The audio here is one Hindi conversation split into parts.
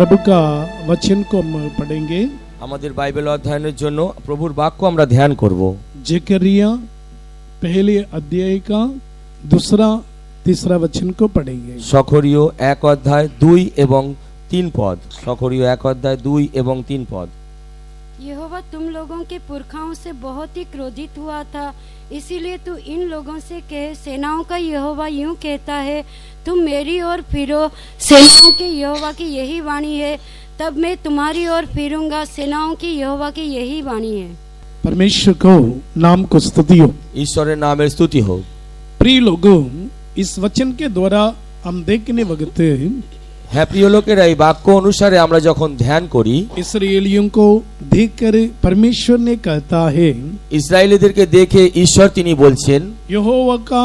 प्रभु का वचन को हम पढ़ेंगे। আমাদের বাইবেল অধ্যয়নের জন্য প্রভুর বাক্য আমরা ধ্যান করব। जकरिया पहले अध्याय का दूसरा तीसरा वचन को पढ़ेंगे। সখরীয় 1 অধ্যায় 2 এবং 3 পদ। সখরীয় 1 অধ্যায় 2 এবং 3 পদ। यहोवा तुम लोगों के पुरखाओं से बहुत ही क्रोधित हुआ था, इसीलिए तू इन लोगों से कहे, सेनाओं का यहोवा यूं कहता है, तुम मेरी ओर फिरो, सेनाओं के यहोवा की यही वाणी है, तब मैं तुम्हारी ओर फिरूंगा, सेनाओं की यहोवा की यही वाणी है। परमेश्वर को नाम को स्तुति हो। ঈশ্বরের নামের স্তুতি হোক। प्रिय लोगों, इस वचन के द्वारा हम देखने वक्त হ্যাঁ প্রিয় লোকেরা, এই বাক্য অনুসারে আমরা যখন ধ্যান করি, इसराइलियों को देखकर परमेश्वर ने कहता है, ইসরায়েলীদেরকে দেখে ঈশ্বর তিনি বলছেন, यहोवा का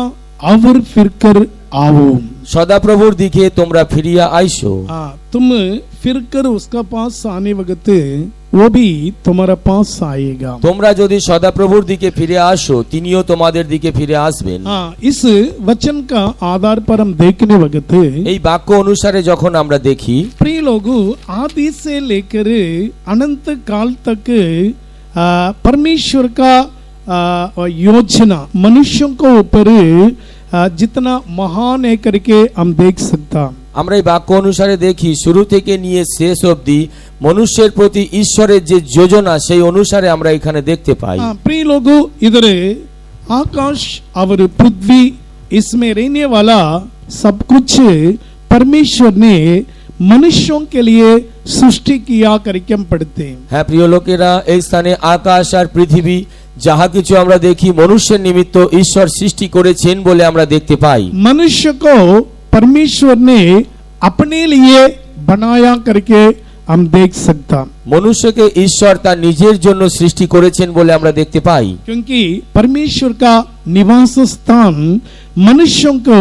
आवर फिरकर आओ। সদাপ্রভুর দিকে তোমরা ফিরিয়া আইসো। हाँ, तुम फिरकर उसका पास आने वक्त वो भी तुम्हारा पास आएगा। তোমরা যদি সদাপ্রভুর দিকে ফিরে আসো, তিনিও তোমাদের দিকে ফিরে আসবেন। हाँ, इस वचन का आधार पर हम देखने वक्त এই বাক্য অনুসারে যখন আমরা দেখি, प्रिय लोगों, आदि से लेकर अनंत काल तक परमेश्वर का योजना मनुष्यों को ऊपर जितना महान है करके हम देख सकता। আমরা এই বাক্য অনুসারে দেখি শুরু থেকে নিয়ে শেষ অবধি মনুষ্যের প্রতি ঈশ্বরের যে যোজনা, সেই অনুসারে আমরা এখানে দেখতে পাই। प्रिय लोगों, इधर आकाश और पृथ्वी, इसमें रहने वाला सब कुछ परमेश्वर ने मनुष्यों के लिए सृष्टि किया करके हम पढ़ते हैं। হ্যাঁ প্রিয় লোকেরা, এই স্থানে আকাশ আর পৃথিবী যাহা কিছু আমরা দেখি মনুষ্যের নিমিত্ত ঈশ্বর সৃষ্টি করেছেন বলে আমরা দেখতে পাই। मनुष्य को परमेश्वर ने अपने लिए बनाया करके हम देख सकता। মনুষ্যকে ঈশ্বর তার নিজের জন্য সৃষ্টি করেছেন বলে আমরা দেখতে পাই। क्योंकि परमेश्वर का निवास स्थान मनुष्यों को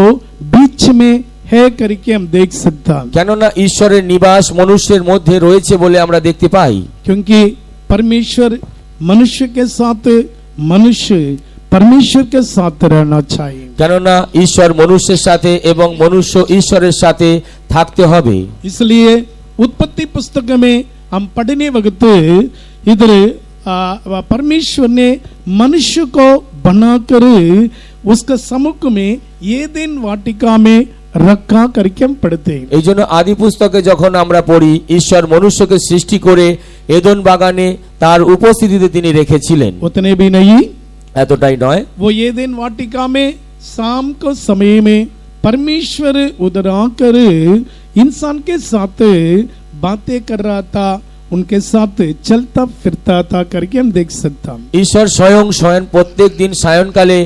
बीच में है करके हम देख सकता। কেননা ঈশ্বরের নিবাস মনুষ্যের মধ্যে রয়েছে বলে আমরা দেখতে পাই। क्योंकि परमेश्वर मनुष्य के साथ, मनुष्य परमेश्वर के साथ रहना चाहिए। কেননা ঈশ্বর মনুষ্যের সাথে এবং মনুষ্য ঈশ্বরের সাথে থাকতে হবে। इसलिए उत्पत्ति पुस्तक में हम पढ़ने वक्त इधर परमेश्वर ने मनुष्य को बनाकर उसका सम्मुख में एदेन वाटिका में रखा करके हम पढ़ते हैं। এই জন্য আদি পুস্তকে যখন আমরা পড়ি, ঈশ্বর মনুষ্যকে সৃষ্টি করে এদন বাগানে তার উপস্থিতিতে তিনি রেখেছিলেন। उतने भी नहीं, এতটাই নয়, वो एदेन वाटिका में शाम को समय में परमेश्वर उधर आकर इंसान के साथ बातें कर रहा था, उनके साथ चलता फिरता था करके हम देख सकता। ঈশ্বর স্বয়ং প্রত্যেক দিন সায়ংকালে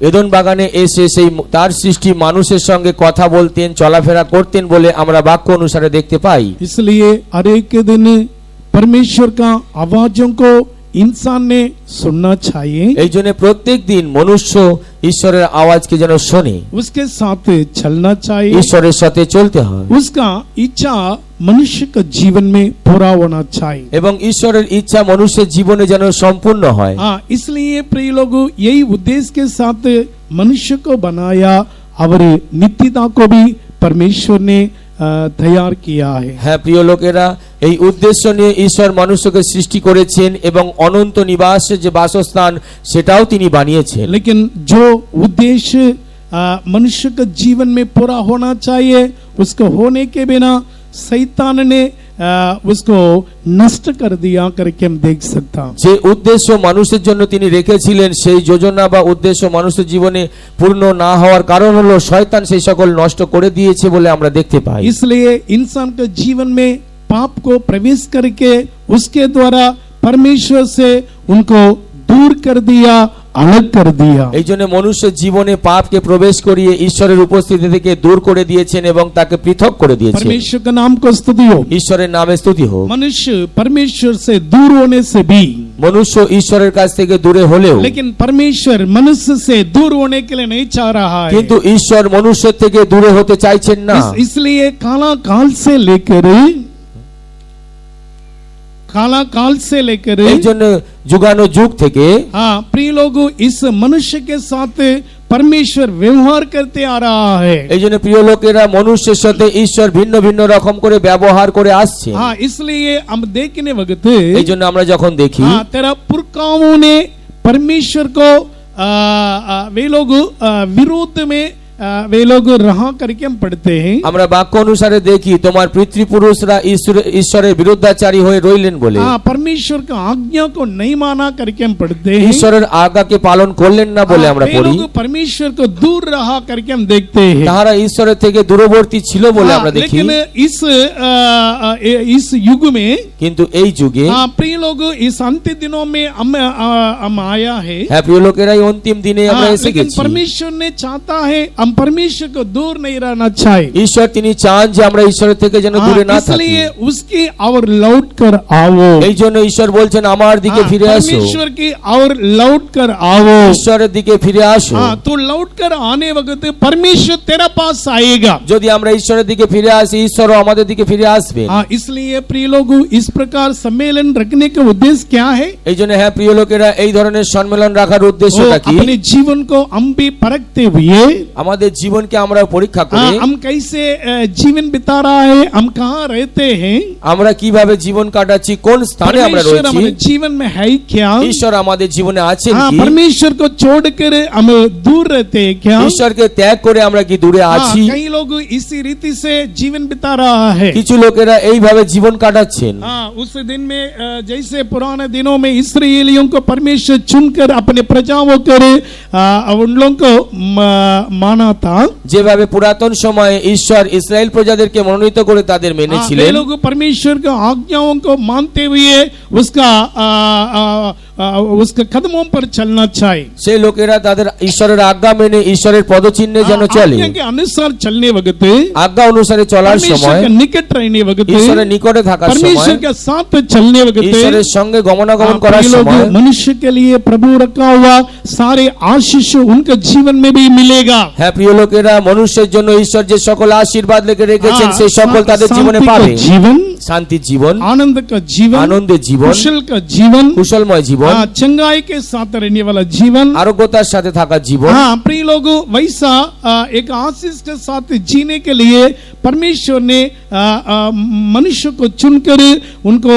এদন বাগানে এসে সেই তার সৃষ্টি মানুষের সঙ্গে কথা বলতেন, চলাফেরা করতেন বলে আমরা বাক্য অনুসারে দেখতে পাই। इसलिए हर एक दिन परमेश्वर का आवाजों को इंसान ने सुनना चाहिए। এই জন্য প্রত্যেক দিন মনুষ্য ঈশ্বরের আওয়াজকে যেন শোনে, उसके साथ चलना चाहिए। ঈশ্বরের সাথে চলতে হয় उसका इच्छा मनुष्य का जीवन में पूरा होना चाहिए। এবং ঈশ্বরের ইচ্ছা মানুষের জীবনে যেন সম্পূর্ণ হয়। हाँ, इसलिए प्रिय लोगों, यही उद्देश्य के साथ मनुष्य को बनाया और नित्यता को भी परमेश्वर ने तैयार किया है। হ্যাঁ প্রিয় লোকেরা, এই উদ্দেশ্য নিয়ে ঈশ্বর মানুষকে সৃষ্টি করেছেন এবং অনন্ত নিবাস যে বাসস্থান সেটাও তিনি বানিয়েছেন। लेकिन जो उद्देश्य मनुष्य का जीवन में पूरा होना चाहिए, उसको होने के बिना शैतान ने उसको नष्ट कर दिया करके हम देख सकता। যে উদ্দেশ্য মানুষের জন্য তিনি রেখেছিলেন, সেই যোজনা বা উদ্দেশ্য মানুষের জীবনে পূর্ণ না হওয়ার কারণ হলো শয়তান সেই সকল নষ্ট করে দিয়েছে বলে আমরা দেখতে পাই। इसलिए इंसान के जीवन में पाप को प्रवेश करके उसके द्वारा परमेश्वर से उनको दूर कर दिया, अलग कर दिया। এই জন্য মনুষ্যের জীবনে পাপকে প্রবেশ করিয়ে ঈশ্বরের উপস্থিতি থেকে দূর করে দিয়েছেন এবং তাকে পৃথক করে দিয়েছেন। परमेश्वर का नाम को स्तुति हो। ঈশ্বরের नामे स्तुति हो। मनुष्य परमेश्वर से दूर होने से भी, মনুষ্য ঈশ্বরের কাছ থেকে দূরে হলেও, लेकिन परमेश्वर मनुष्य से दूर होने के लिए नहीं चाह रहा है। কিন্তু ঈশ্বর মনুষ্যের থেকে দূরে হতে চাইছেন না। इसलिए काला काल से लेकर এই জন্য যুগানো যুগ থেকে हाँ, प्रिय लोगों, इस मनुष्य के साथ परमेश्वर व्यवहार करते आ रहा है। এই জন্য প্রিয় লোকেরা মনুষ্যের সাথে ঈশ্বর ভিন্ন ভিন্ন রকম করে ব্যবহার করে আসছে। हाँ, इसलिए हम देखने वक्त এই জন্য আমরা যখন দেখি हाँ, तेरा पुरखाओं ने परमेश्वर को वे लोग विरोध में वे लोग रहा करके हम पढ़ते हैं। আমরা বাক্য অনুসারে দেখি তোমার পিতৃপুরুষরা ঈশ্বরের বিরুদ্ধাচারী হয়ে রইলেন বলে। हाँ, परमेश्वर का आज्ञा को नहीं माना करके हम पढ़ते हैं। ঈশ্বরের আজ্ঞাকে পালন করলেন না বলে আমরা वे পড়ি। लोग परमेश्वर को दूर रहा करके हम देखते हैं। তাহারা ঈশ্বরের থেকে দূরবর্তী ছিল বলে আমরা দেখি। लेकिन इस युग में কিন্তু এই যুগে प्रिय लोग इस अंतिम दिनों में हम आया है। হ্যাঁ প্রিয় লোকেরা, এই অন্তিম দিনে আমরা এসে लेकिन গেছি। परमेश्वर ने चाहता है हम परमेश्वर को दूर नहीं रहना चाहिए। ঈশ্বর তিনি চান যে আমরা ঈশ্বরের থেকে যেন দূরে না থাকি। इसलिए उसकी और लौट कर आओ। এই জন্য ঈশ্বর বলছেন আমার দিকে ফিরে আসো। परमेश्वर की और लौट कर आओ। ঈশ্বরের দিকে ফিরে আসো। तो लौट कर आने वक्त परमेश्वर तेरा पास आएगा। যদি আমরা ঈশ্বরের দিকে ফিরে আসি, ঈশ্বরও আমাদের দিকে ফিরে আসবেন। इसलिए प्रिय लोगों, इस प्रकार सम्मेलन रखने का उद्देश्य क्या है? এই জন্য হ্যাঁ প্রিয় লোকেরা, এই ধরনের সম্মেলন রাখার উদ্দেশ্যটা কি? अपने जीवन को हम भी परखते हुए আমাদের জীবনকে আমরা পরীক্ষা করে हम कैसे जीवन बिता रहा है, हम कहाँ रहते हैं, আমরা কিভাবে জীবন কাটাচ্ছি, কোন স্থানে আমরা परमेश्वर রয়েছি, हमारे जीवन में है क्या, ঈশ্বর আমাদের জীবনে আছেন কি, परमेश्वर को छोड़कर हम दूर रहते हैं क्या, ঈশ্বরকে ত্যাগ করে আমরা কি দূরে আছি? कई लोग इसी रीति से जीवन बिता रहा है। কিছু লোকেরা এইভাবে জীবন কাটাচ্ছেন। उस दिन में जैसे पुराने दिनों में इस्राएलियों को परमेश्वर चुनकर अपने प्रजाओं कर उन लोगों को माना था। যেভাবে পুরাতন সময়ে ঈশ্বর ইসরায়েল প্রজাদেরকে মনোনীত করে তাদের মেনেছিলেন। वे लोग परमेश्वर के आज्ञाओं को मानते हुए उसका कदमों पर चलना चाहिए। সেই লোকেরা তাদের ঈশ্বরের আজ্ঞা মেনে ঈশ্বরের পদচিহ্নে যেন চলে। आज्ञा के अनुसार चलने वक्त, আজ্ঞা অনুসারে চলার परमेश्वर সময়, के निकट रहने वक्त, ঈশ্বরের নিকটে থাকার সময়, परमेश्वर के साथ चलने वक्त, ঈশ্বরের সঙ্গে গমনাগমন করার সময়, मनुष्य के लिए प्रभु रखा हुआ सारे आशीष उनके जीवन में भी मिलेगा। হ্যাঁ প্রিয় লোকেরা, মানুষের জন্য ঈশ্বর যে সকল আশীর্বাদ লিখে রেখেছেন সেই সকল তাদের জীবনে পাবে। जीवन, শান্তির জীবন, आनंद का जीवन, আনন্দের জীবন, कुशल का जीवन, কুশলময় জীবন, चंगाई के साथ रहने वाला जीवन, আরোগ্যতার সাথে থাকা জীবন। प्रिय लोगों, वैसा एक आशीष के साथ जीने के लिए परमेश्वर ने मनुष्य को चुनकर उनको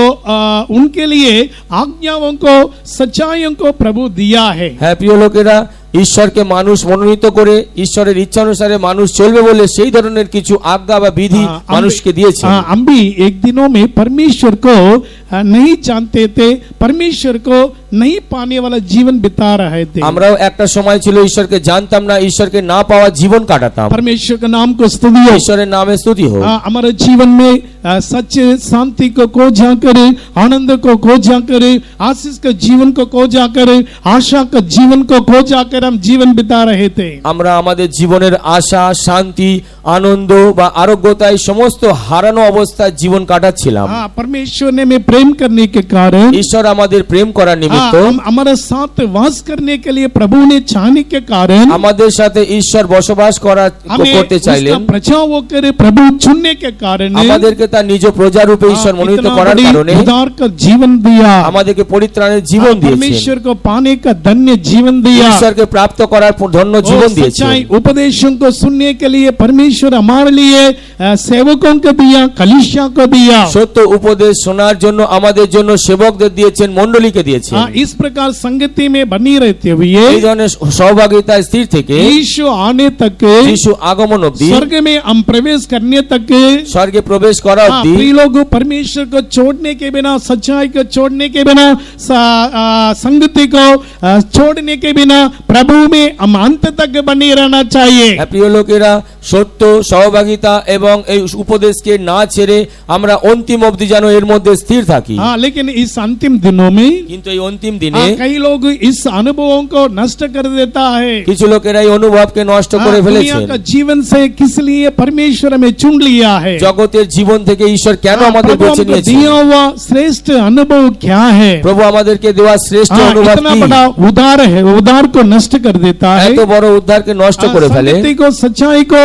उनके लिए आज्ञाओं को, सच्चाइयों को प्रभु दिया है। হ্যাঁ প্রিয় লোকেরা, ঈশ্বরকে মানুষ মনোনীত করে ঈশ্বরের ইচ্ছা অনুসারে মানুষ চলবে বলে সেই ধরনের কিছু আজ্ঞা বা বিধি মানুষকে দিয়েছে। हम भी एक दिनों में परमेश्वर को नहीं जानते थे, परमेश्वर को नहीं पाने वाला जीवन बिता रहे थे। আমরাও একটা সময় ছিল ঈশ্বরকে জানতাম না, ঈশ্বরকে না পাওয়া জীবন কাটাতাম। परमेश्वर के नाम को स्तुति हो, ঈশ্বরের नामे स्तुति हो। हमारे जीवन में सच्चे शांति को खो जाकर, आनंद को खो जाकर, आशीष के जीवन को खो जाकर, आशा के जीवन को खो जाकर हम जीवन बिता रहे थे। আমরা আমাদের জীবনের আশা, শান্তি, আনন্দ বা আরোগ্যতায় সমস্ত হারানো অবস্থায় জীবন কাটাচ্ছিলাম। परमेश्वर ने में प्रेम करने के कारण, ঈশ্বর আমাদের প্রেম করার নিমিত্ত, हमारे साथ वास करने के लिए प्रभु ने चाहने के कारण, আমাদের সাথে ঈশ্বর বসবাস করতে চাইলেন। प्रजा होकर प्रभु चुनने के कारण, আমাদেরকে তার নিজ প্রজা রূপে ঈশ্বর মনোনীত করার কারণে उद्धार का जीवन दिया, আমাদেরকে পরিত্রাণের জীবন দিয়েছেন। परमेश्वर को पाने का धन्य जीवन दिया, ঈশ্বরকে প্রাপ্ত করার ধন্য জীবন দিয়েছেন। सच्चाई उपदेशों को सुनने के लिए परमेश्वर हमारे लिए सेवकों को दिया, कलीसिया को दिया। সত্য উপদেশ শোনার জন্য আমাদের জন্য সেবকদের দিয়েছেন, মণ্ডলীকে দিয়েছেন। इस प्रकार संगति में बनी रहते हुए এই ধরনের সহভাগিতা স্থির থেকে यीशु आने तक, যিশু আগমন অবধি, स्वर्ग में हम प्रवेश करने तक, স্বর্গে প্রবেশ করা অবধি, प्रिय लोगों, परमेश्वर को छोड़ने के बिना, सच्चाई को छोड़ने के बिना, संगति को छोड़ने के बिना प्रभु में हम अंत तक बने रहना चाहिए। প্রিয় লোকেরা, সত্য সহভাগিতা এবং এই উপদেশকে না ছেড়ে আমরা অন্তিম অবধি যেন এর মধ্যে স্থির থাকি। लेकिन इस अंतिम दिनों में কিন্তু এই অন্তিম দিনে कई लोग इस अनुभवों को नष्ट कर देता है। কিছু লোকেরা এই অনুভবকে নষ্ট করে दुनिया ফেলেছেন। का जीवन से किस लिए परमेश्वर हमें चुन लिया है, জগতের জীবন থেকে ঈশ্বর কেন আমাদের प्रभु বেছে हमको নিয়েছেন, दिया हुआ श्रेष्ठ अनुभव क्या है। প্রভু আমাদেরকে দেওয়া শ্রেষ্ঠ অনুভব इतना কি? बड़ा उदार है, उदार को नष्ट कर देता है, এত বড় উদ্ধারকে নষ্ট করে ফেলে, संगति को, सच्चाई को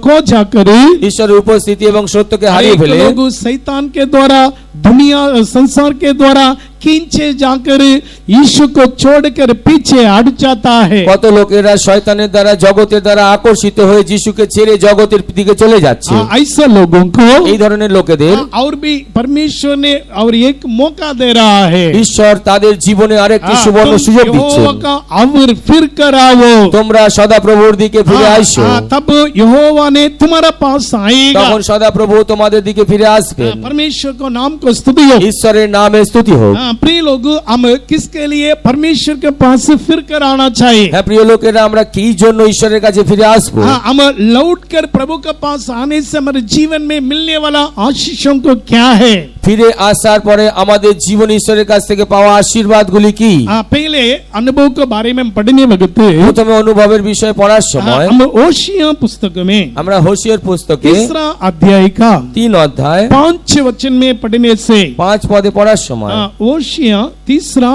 खो जाकर ঈশ্বরের উপস্থিতি এবং সত্যকে হারিয়ে ফেলে। लोग शैतान के द्वारा, दुनिया संसार के द्वारा खींचे जाकर यीशु को छोड़कर पीछे हट जाता है। কত লোকেরা শয়তানের দ্বারা জগতের দ্বারা আকর্ষিত হয়ে যিশুকে ছেড়ে জগতের দিকে চলে যাচ্ছে। ऐसे लोगों को এই ধরনের লোকেদের और भी परमेश्वर ने और एक मौका दे रहा है। ঈশ্বর তাদের জীবনে আরেকটি সুবর্ণ সুযোগ দিচ্ছেন। यहोवा का और फिर कर आओ, তোমরা সদাপ্রভুর দিকে ফিরে আইসো, तब यहोवा ने तुम्हारा पास आएगा। তখন সদাপ্রভু তোমাদের দিকে ফিরে আসবেন। परमेश्वर को नाम को स्तुति हो। ঈশ্বরের নামে স্তুতি হোক। प्रिय लोग, हम किसके लिए परमेश्वर के पास फिर कर आना चाहिए? হ্যাঁ প্রিয় লোকেরা, আমরা কি জন্য ঈশ্বরের কাছে ফিরে আসবো? हम लौट कर प्रभु के पास आने से हमारे जीवन में मिलने वाला आशीषों को क्या है? ফিরে আসার পরে আমাদের জীবন ঈশ্বরের কাছ থেকে পাওয়া আশীর্বাদগুলি কি? पहले अनुभव के बारे में पढ़ने वक्त প্রথমে অনুভবের বিষয় পড়ার সময় हम ओशिया पुस्तक में আমরা হোশিয়ার পুস্তকে तीसरा अध्याय का 3 অধ্যায় 5 वचन में पढ़ने से 5 পদে পড়ার সময় ओशिया तीसरा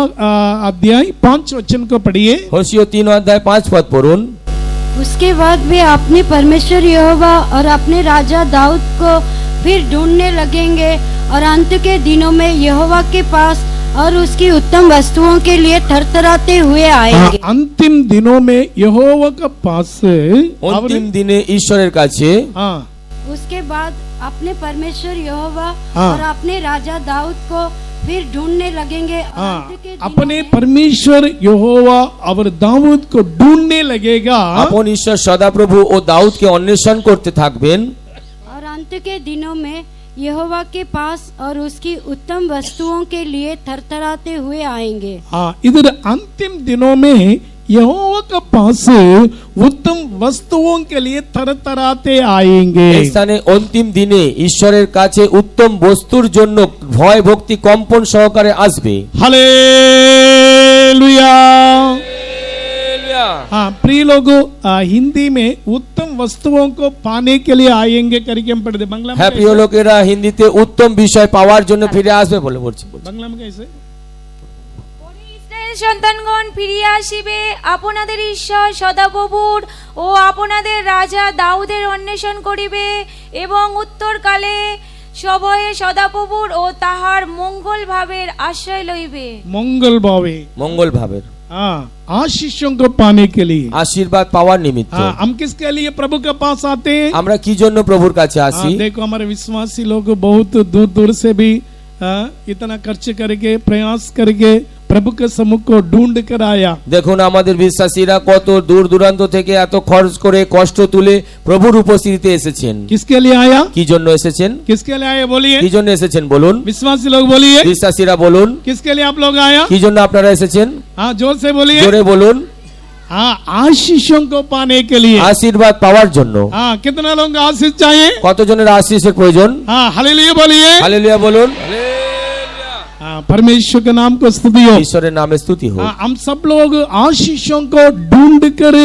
अध्याय 5 वचन को पढ़िए। হোশিয়া 3 অধ্যায় 5 পদ পড়ুন। उसके बाद वे अपने परमेश्वर यहोवा और अपने राजा दाऊद को फिर ढूंढने लगेंगे और अंत के दिनों में यहोवा के पास और उसकी उत्तम वस्तुओं के लिए थरथराते हुए आएंगे। अंतिम दिनों में यहोवा के पास অন্তিম দিনে ঈশ্বরের কাছে उसके बाद अपने परमेश्वर यहोवा हाँ। और अपने राजा दाऊद को फिर ढूंढने लगेंगे और अंत के दिनों अपने में परमेश्वर यहोवा और दाऊद को ढूंढने लगेगा। আপন ঈশ্বর সদাপ্রভু ও দাউদকে অন্বেষণ করতে থাকবেন। और अंत के दिनों में यहोवा के पास और उसकी उत्तम वस्तुओं के लिए थरथराते हुए आएंगे। इधर अंतिम दिनों में यहोवा के पास उत्तम वस्तुओं के लिए थरथराते आएंगे। এই স্থানে অন্তিম দিনে ঈশ্বরের কাছে উত্তম বস্তুর জন্য ভয় ভক্তি কম্পন সহকারে আসবে। हालेलुया। प्रिय लोगों, हिंदी में उत्तम वस्तुओं को पाने के लिए आएंगे करके हम पढ़ते। बांग्ला में হ্যাঁ প্রিয় লোকেরা, হিন্দিতে উত্তম বিষয় পাওয়ার জন্য ফিরে আসবে বলে বলছি। बांग्ला में कैसे? ইসরায়েল সন্তানগণ ফিরিয়া আসিবে, আপনাদের ঈশ্বর সদাপ্রভুর ও আপনাদের রাজা দাউদের অন্বেষণ করিবে এবং উত্তরকালে সভয়ে সদাপ্রভুর ও তাহার মঙ্গল ভাবের আশ্রয় লইবে। मंगल भावे, মঙ্গল ভাবের आशीषों को पाने के लिए। আশীর্বাদ পাওয়ার নিমিত্ত हम किसके लिए प्रभु के पास आते हैं? আমরা কি জন্য প্রভুর কাছে আসি? देखो, हमारे विश्वासी लोग बहुत दूर दूर से भी इतना खर्च करके प्रयास करके प्रभु के सम्मुख को ढूंढ कर आया। দেখুন আমাদের বিশ্বাসীরা কত দূর দূরান্ত থেকে এত খরচ করে কষ্ট তুলে প্রভুর উপস্থিতিতে এসেছেন। किसके लिए आया? কি জন্য এসেছেন? किसके लिए आए बोलिए? কি জন্য এসেছেন বলুন। विश्वासी लोग बोलिए। বিশ্বাসীরা বলুন। किसके लिए आप लोग आया? কি জন্য আপনারা এসেছেন? हाँ, जोर से बोलिए। জোরে বলুন। हाँ, आशीषों को पाने के लिए। আশীর্বাদ পাওয়ার জন্য। हाँ, कितना लोगों को आशीष चाहिए? কতজনের আশীষের প্রয়োজন? हाँ, हालेलुया बोलिए। হালেলুয়া বলুন। हाँ, परमेश्वर के नाम को स्तुति हो। ঈশ্বরের নামে স্তুতি হোক। हाँ, हम सब लोग आशीषों को ढूंढ कर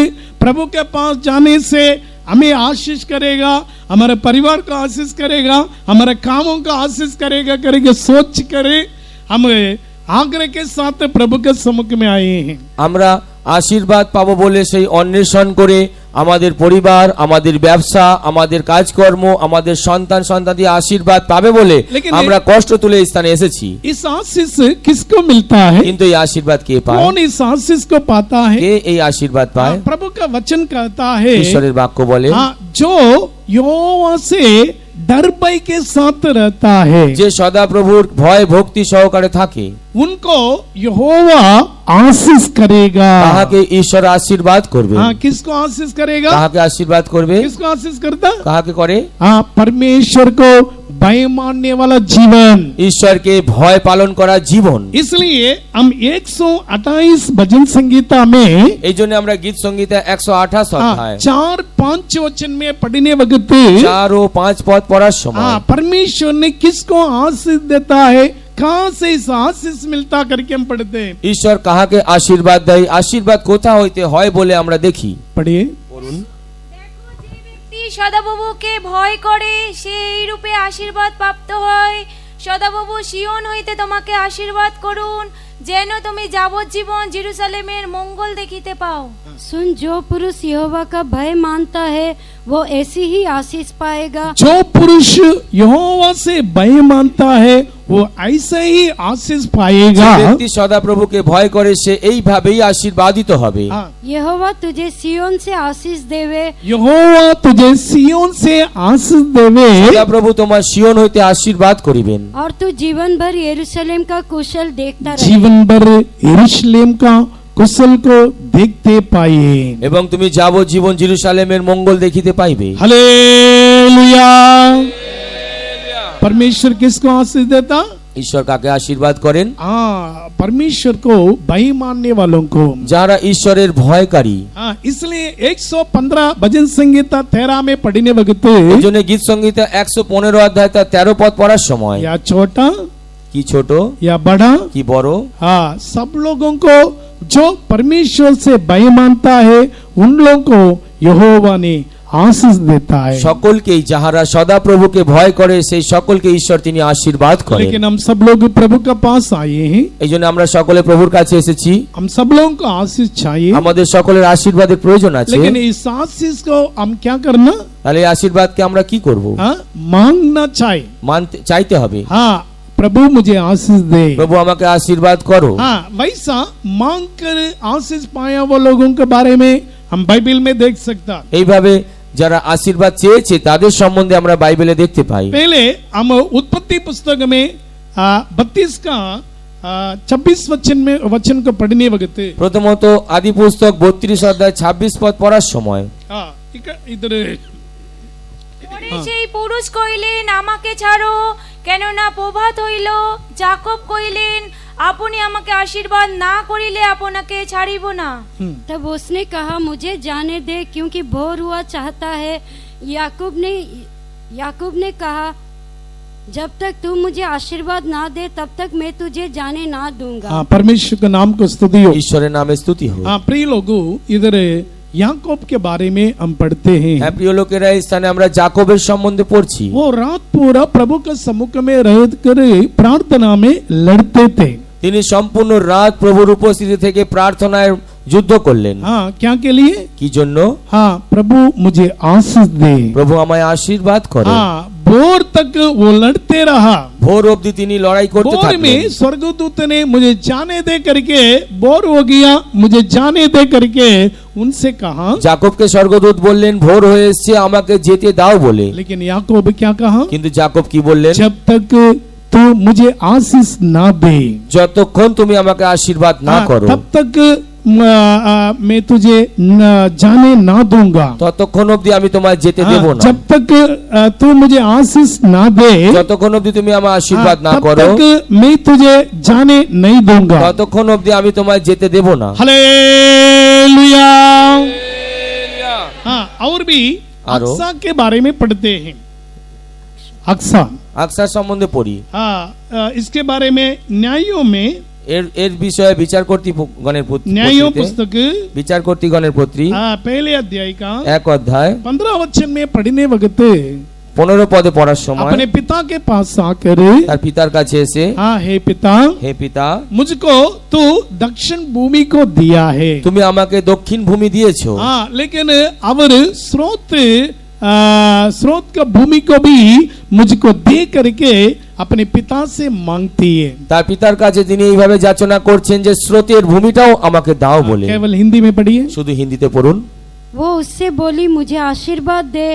प्रभु के पास जाने से हमें आशीष करेगा, हमारे परिवार को आशीष करेगा, हमारे कामों को आशीष करेगा करके सोच करे हम आग्रह के साथ प्रभु के सम्मुख में आए हैं। আমরা আশীর্বাদ পাবো বলে সেই অন্বেষণ করে আমাদের পরিবার, আমাদের ব্যবসা, আমাদের কাজকর্ম, আমাদের সন্তান সন্ততি আশীর্বাদ পাবে বলে আমরা কষ্ট তুলে এই স্থানে এসেছি। इस आशीष किसको मिलता है? কিন্তু এই আশীর্বাদ কে পায়? कौन इस आशीष को पाता है? কে এই আশীর্বাদ পায়? प्रभु का वचन कहता है, ঈশ্বরের বাক্য বলে, जो यहोवा से डर भय के साथ रहता है, যে সদাপ্রভুর ভয় ভক্তি সহকারে থাকে, उनको यहोवा आशीष करेगा। তাহাকে ঈশ্বর আশীর্বাদ করবে। किसको आशीष करेगा? তাহাকে আশীর্বাদ করবে। किसको आशीष करता? কাহাকে করে? परमेश्वर को भय मानने वाला जीवन। ঈশ্বরকে ভয় পালন করা জীবন। इसलिए हम 128 भजन संगीता में এই জন্য আমরা গীত সংগীতে 128 অধ্যায় 4-5 वचन में पढ़ने वक्त 4 ও 5 পদ পড়ার সময় परमेश्वर ने किसको आशीष देता है, कहाँ से इस आशीष मिलता करके हम पढ़ते हैं। ঈশ্বর কাহাকে আশীর্বাদ দেয়, আশীর্বাদ কোথা হইতে হয় বলে আমরা দেখি। पढ़िए। পড়ুন। দেখো, যে ব্যক্তি সদাপ্রভুকে ভয় করে সে এই রূপে আশীর্বাদ প্রাপ্ত হয়। সদাপ্রভু সিয়ন হইতে তোমাকে আশীর্বাদ করুন, যেন তুমি যাবজ্জীবন জেরুজালেমের মঙ্গল দেখিতে পাও। सुन, जो पुरुष यहोवा का भय मानता है वो ऐसी ही आशीष पाएगा। जो पुरुष यहोवा से भय मानता है वो ऐसे ही आशीष যে पाएगा। ব্যক্তি সদাপ্রভুকে ভয় করে সে এইভাবেই আশীর্বাদিত হবে। हाँ, यहोवा तुझे सियोन से आशीष देवे, यहोवा तुझे सियोन से आशीष देवे সদাপ্রভু তোমার সিয়ন হইতে আশীর্বাদ করিবেন। और तू जीवन भर यरूशलेम का कुशल देखता रहे। जीवन भर यरूशलेम का कुशल को देखते पाए। এবং তুমি যাবজ্জীবন জেরুজালেমের মঙ্গল দেখিতে পাইবে। हालेलुया। परमेश्वर किसको आशीष देता? ঈশ্বর কাকে আশীর্বাদ করেন? हाँ, परमेश्वर को भय मानने वालों को। যারা ঈশ্বরের ভয়কারী। हाँ, इसलिए 115 भजन संगीता 13 में पढ़ने वक्त এইজন্য গীত সংহিতা 115 অধ্যায় তার 13 পদ পড়ার সময় या छोटा কি ছোট या बड़ा, কি বড় हाँ, सब लोगों को जो परमेश्वर से भय मानता है उन लोगों को यहोवा ने आशीष देता है। সকলকেই যাহারা সদাপ্রভুকে ভয় করে সেই সকলকে ঈশ্বর তিনি আশীর্বাদ করেন। लेकिन हम सब लोग प्रभु के पास आए हैं, এইজন্য আমরা সকলে প্রভুর কাছে এসেছি। हम सब लोगों को आशीष चाहिए, আমাদের সকলের আশীর্বাদের প্রয়োজন আছে। लेकिन इस आशीष को हम क्या करना? তাহলে এই আশীর্বাদকে আমরা কি করব? हाँ, मांगना चाहिए। মানতে চাইতে হবে। हाँ, प्रभु मुझे आशीष दे। প্রভু আমাকে আশীর্বাদ করো। हाँ, वैसा मांग कर आशीष पाया वो लोगों के बारे में हम बाइबल में देख सकता। এইভাবে যারা আশীর্বাদ চেয়েছে তাদের সম্বন্ধে আমরা বাইবেলে দেখতে পাই। पहले हम उत्पत्ति पुस्तक में 32 का 26 वचन को पढ़ने वक्त প্রথমত আদি পুস্তক 32 অধ্যায় 26 পদ পড়ার সময় हाँ, इधर পরে সেই পুরুষ কইলেন, আমাকে ছাড়ো, কেননা প্রভাত হইল। যাকব কইলেন, আপনি আমাকে আশীর্বাদ না করিলে আপনাকে ছাড়িব না। तब उसने कहा, मुझे जाने दे, क्योंकि भोर हुआ चाहता है। याकूब ने कहा, जब तक तू मुझे आशीर्वाद ना दे तब तक मैं तुझे जाने ना दूंगा। हाँ, परमेश्वर के नाम को स्तुति हो। ঈশ্বরের নামে স্তুতি হোক। हाँ, प्रिय लोगों, इधर याकूब के बारे में हम पढ़ते हैं। হ্যাঁ প্রিয় লোকেরা, এই স্থানে আমরা যাকবের সম্বন্ধে পড়ছি। वो रात पूरा प्रभु के सम्मुख में रह कर प्रार्थना में लड़ते थे। তিনি সম্পূর্ণ রাত প্রভুর উপস্থিতি থেকে প্রার্থনায় যুদ্ধ করলেন। हाँ, क्या के लिए? কি জন্য? हाँ, प्रभु मुझे आशीष दे। প্রভু আমায় আশীর্বাদ করো। हाँ, भोर तक वो लड़ते रहा। ভোর অবধি তিনি লড়াই করতে भोर থাকলেন। में स्वर्गदूत ने मुझे जाने दे करके, बोर हो गया मुझे जाने दे करके उनसे कहा। যাকবকে স্বর্গদূত বললেন ভোর হয়ে এসেছে আমাকে যেতে দাও বলে। लेकिन याकूब क्या कहा? কিন্তু যাকব কি বললেন? जब तक तू मुझे आशीष ना दे, যতক্ষণ তুমি আমাকে আশীর্বাদ না हाँ, করো तब तक मैं तुझे जाने ना दूंगा। ততক্ষণ অবধি আমি তোমায় যেতে দেব हाँ, না। जब तक तू मुझे आशीष ना दे, যতক্ষণ অবধি তুমি আমার আশীর্বাদ हाँ, না तब করো तक मैं तुझे जाने नहीं दूंगा। ততক্ষণ অবধি আমি তোমায় যেতে দেব না। हालेलुया। हाँ, और भी आरो? अक्सा के बारे में पढ़ते हैं। अक्सा, আকসার সম্বন্ধে পড়ি। हाँ, इसके बारे में न्यायों में, এর এর বিষয়ে বিচারকর্তৃগণের न्यायों পুস্তকে पुस्तक বিচারকর্তৃগণের পত্রী हाँ, पहले अध्याय का 1 অধ্যায় 15 वचन में पढ़ने वक्त 15 পদে পড়ার সময় अपने पिता के पास आकर, তার পিতার কাছে এসে, हाँ, हे पिता, হে পিতা मुझको तू दक्षिण भूमि को दिया है। তুমি আমাকে দক্ষিণ ভূমি দিয়েছো। हाँ, लेकिन अवर स्रोत का भूमि को भी मुझको दे करके अपने पिता से मांगती है। তার পিতার কাছে তিনি এইভাবে যাচনা করছেন যে স্রোতের ভূমিটাও আমাকে দাও বলে। केवल हिंदी में पढ़िए। শুধু হিন্দিতে পড়ুন। वो उससे बोली, मुझे आशीर्वाद दे,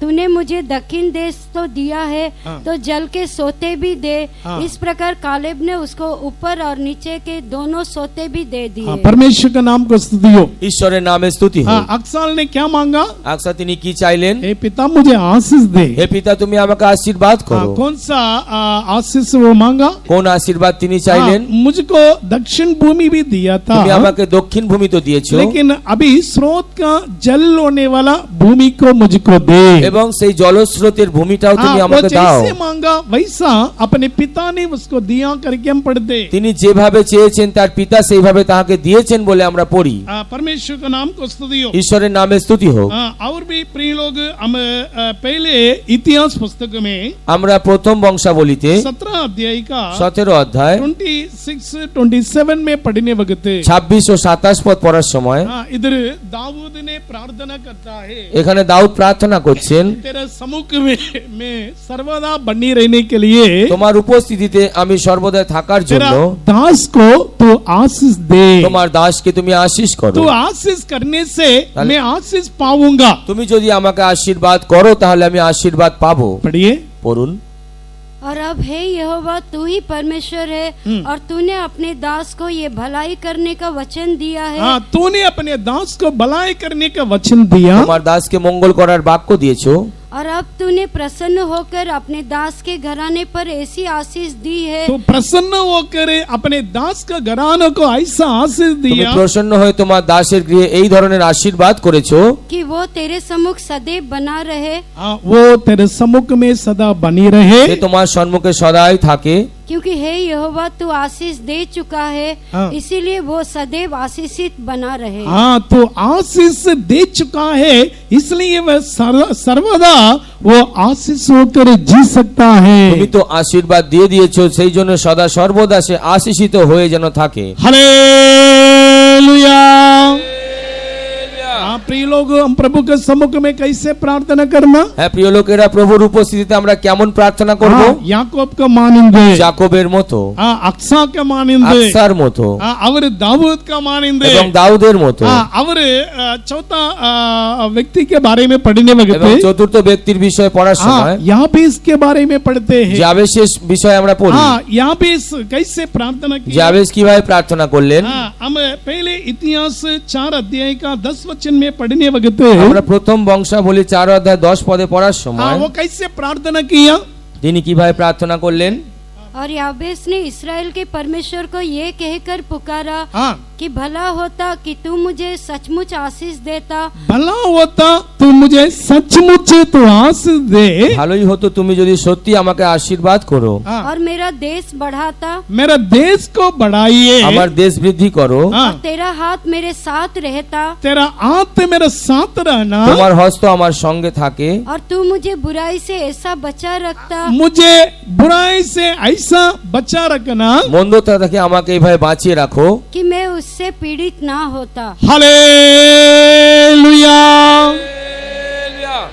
तूने मुझे दक्षिण देश तो दिया है, हाँ। तो जल के सोते भी दे। हाँ। इस प्रकार कालेब ने उसको ऊपर और नीचे के दोनों सोते भी दे दिए। हाँ, परमेश्वर का नाम को स्तुति हो। ঈশ্বরের নামে স্তুতি हाँ, হোক। अक्साल ने क्या मांगा? আকসা তিনি কি চাইলেন? हे पिता, मुझे आशीष दे। হে পিতা তুমি আমাকে আশীর্বাদ हाँ, করো। कौन सा आशीष वो मांगा? কোন আশীর্বাদ তিনি চাইলেন? हाँ, मुझको दक्षिण भूमि भी दिया था, তুমি আমাকে দক্ষিণ ভূমি তো দিয়েছো, लेकिन अभी स्रोत का जल होने वाला भूमि को मुझको दे। এবং সেই জলস্রোতের ভূমিটাও তুমি हाँ, वो আমাকে দাও। जैसे मांगा वैसा अपने पिता ने उसको दिया करके हम पढ़ते। তিনি যেভাবে চেয়েছেন তার পিতা সেইভাবে তাহাকে দিয়েছেন বলে আমরা পড়ি। परमेश्वर का नाम को स्तुति हो। ঈশ্বরের নামে স্তুতি হোক। और भी प्रिय लोग, हम पहले इतिहास पुस्तक में আমরা প্রথম বংশাবলীতে 17 अध्याय का 17 অধ্যায় 26-27 में पढ़ने वक्त 26 ও 27 পদ পড়ার সময় इधर दाऊद ने प्रार्थना करता है। এখানে দাউদ প্রার্থনা প্রার্থনা করছেন, तेरे सम्मुख में सर्वदा बनी रहने के लिए তোমার উপস্থিতিতে আমি সর্বদা থাকার तेरा জন্য दास को तू आशीष दे। তোমার दासকে তুমি आशीष করো। तू आशीष करने से मैं आशीष पाऊंगा। তুমি যদি আমাকে আশীর্বাদ করো তাহলে আমি আশীর্বাদ পাবো। पढ़िए। পড়ুন। और अब हे यहोवा तू ही परमेश्वर है और तूने अपने दास को ये भलाई करने का वचन दिया है। हाँ, तूने अपने दास को भलाई करने का वचन दिया তোমার দাসকে মঙ্গল করার বাক্য দিয়েছো। और अब तूने प्रसन्न होकर अपने दास के घराने पर ऐसी आशीष दी है तो प्रसन्न होकर अपने दास का घराने को ऐसा आशीष তুমি दिया প্রসন্ন হয়ে তোমার দাসের গৃহে এই ধরনের আশীর্বাদ করেছো कि वो तेरे सम्मुख सदैव बना रहे, हाँ, वो तेरे सम्मुख में सदा बनी रहे। সে তোমার সম্মুখে সদাই থাকে। क्योंकि हे यहोवा तू आशीष दे चुका है, हाँ। इसीलिए वो सदैव आशीषित बना रहे। हाँ, तो आशीष दे चुका है इसलिए वह सर्वदा वो आशीष होकर जी सकता है। তুমি তো আশীর্বাদ দিয়ে দিয়েছো, সেই জন্য সদা সর্বদা সে আশীষিত হয়ে যেন থাকে। हालेलुया। हाँ, प्रिय लोग, हम प्रभु के सम्मुख में कैसे प्रार्थना करना? হ্যাঁ প্রিয় লোকেরা, প্রভুর উপস্থিতিতে আমরা কেমন প্রার্থনা করব? हाँ, याकूब का मानिंदे, যাকবের মতো, हाँ, अक्सा का मानिंदे, আকসার মতো हाँ, और दाऊद का मानिंदे, এবং দাউদের মতো हाँ, और चौथा व्यक्ति के बारे में पढ़ने এবং लगते, চতুর্থ ব্যক্তির বিষয়ে পড়ার हाँ, সময় यहाँ भी इसके बारे में पढ़ते हैं। জাবেশের বিষয়ে আমরা পড়ি। हाँ, यहाँ भी कैसे प्रार्थना की? জাবেশ কিভাবে প্রার্থনা করলেন? हाँ, हम पहले इतिहास 4 अध्याय का 10 वचन में पढ़ने वक्त আমরা প্রথম বংশাবলী 4 অধ্যায় 10 পদে পড়ার हाँ, সময় वो कैसे प्रार्थना किया? তিনি কিভাবে প্রার্থনা করলেন? और याबेस ने इस्राएल के परमेश्वर को ये कहकर पुकारा हाँ, कि भला होता कि तू मुझे सचमुच आशीष देता भला होता तू मुझे सचमुच तो आशीष दे, ভালোই হতো তুমি যদি সত্যি আমাকে আশীর্বাদ করো, हाँ, और मेरा देश बढ़ाता मेरा देश को बढ़ाइए, আমার देश বৃদ্ধি করো, हाँ, और तेरा हाथ मेरे साथ रहता तेरा हाथ मेरे साथ रहना, তোমার হস্ত আমার সঙ্গে থাকে, और तू मुझे बुराई से ऐसा बचा रखता मुझे बुराई से ऐसा बचा रखना, মন্দতা থেকে আমাকে এইভাবে বাঁচিয়ে রাখো, कि मैं उससे पीड़ित ना होता। हालेलुया।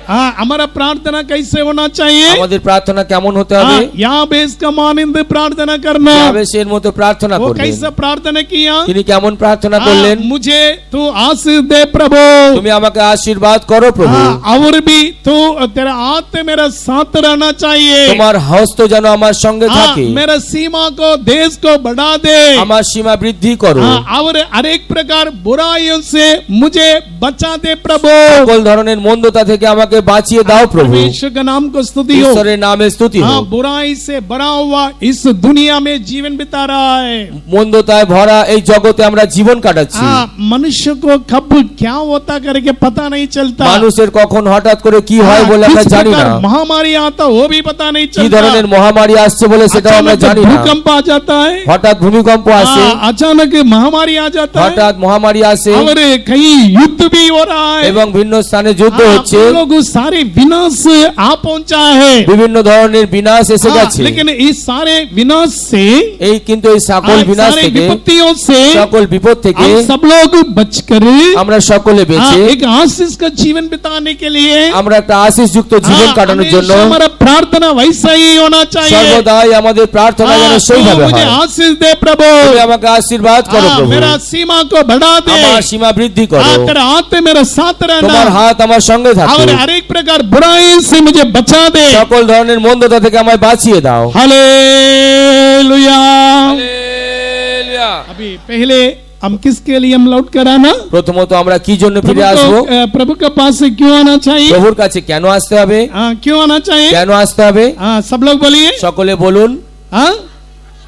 हाँ, हमारा प्रार्थना कैसे होना चाहिए? আমাদের প্রার্থনা কেমন হতে হবে? हाँ, यहाँ बेस का मानिंद प्रार्थना करना। জাবেশের মতো প্রার্থনা वो করলেন। कैसा प्रार्थना किया? তিনি কেমন প্রার্থনা हाँ, করলেন? मुझे तू आशीष दे प्रभु, তুমি আমাকে আশীর্বাদ করো প্রভু, हाँ, और भी तू तेरा हाथ मेरा साथ रहना चाहिए, তোমার হস্ত যেন আমার সঙ্গে हाँ, থাকে, मेरा सीमा को देश को बढ़ा दे, আমার সীমা বৃদ্ধি করো, हाँ, और हर एक प्रकार बुराइयों से मुझे बचा दे प्रभु। সকল ধরনের মন্দতা থেকে আমাকে বাঁচিয়ে দাও প্রভু। परमेश्वर का नाम को स्तुति हो। ঈশ্বরের नामे स्तुति हाँ, হোক। बुराई से भरा हुआ इस दुनिया में जीवन बिता रहा है। মন্দতায় ভরা এই জগতে আমরা জীবন কাটাচ্ছি। हाँ, मनुष्य को कब क्या होता करके पता नहीं चलता, মানুষের কখন হঠাৎ করে কি হয় हाँ, বলে আমরা किस জানি प्रकार না, महामारी आता वो भी पता नहीं কি ধরনের चलता, মহামারী আসছে বলে সেটাও আমরা अचानक জানি না। भूकंप आ जाता है, হঠাৎ ভূমিকম্প আসে, हाँ, अचानक महामारी आ जाता है, হঠাৎ মহামারী আসে और कहीं युद्ध भी हो रहा है, এবং ভিন্ন স্থানে যুদ্ধ हाँ, হচ্ছে, लोग सारे विनाश आ पहुंचा है, বিভিন্ন ধরনের বিনাশ এসে हाँ, গেছে। लेकिन इस सारे विनाश से, এই কিন্তু এই সকল বিনাশ सारे থেকে, विपत्तियों से সকল বিপদ থেকে हम सब लोग बचकर আমরা সকলে বেঁচে एक आशीष का जीवन बिताने के लिए আমরা একটা আশীষযুক্ত জীবন কাটানোর জন্য हमेशा हमारा प्रार्थना वैसा ही होना चाहिए। সর্বদাই আমাদের প্রার্থনা যেন हाँ, সেইভাবে तू मुझे হয়। आशीष दे प्रभु, তুমি আমাকে আশীর্বাদ করো हाँ, প্রভু, मेरा सीमा को बढ़ा दे, আমার সীমা বৃদ্ধি করো, हाँ, तेरा हाथ में मेरा साथ তোমার रहना, হাত আমার সঙ্গে থাকো, और हर एक प्रकार बुराई से मुझे बचा दे। সকল ধরনের মন্দতা থেকে আমায় বাঁচিয়ে দাও। हालेलुया। হালেলুয়া। अभी पहले हम किसके लिए हम लौट कर आना? প্রথমত আমরা কি জন্য प्रभु ফিরে আসবো? प्रभु के पास से क्यों आना चाहिए? প্রভুর কাছে কেন আসতে হবে? हाँ, क्यों आना चाहिए? কেন আসতে হবে? हाँ, सब लोग बोलिए। সকলে বলুন। हाँ,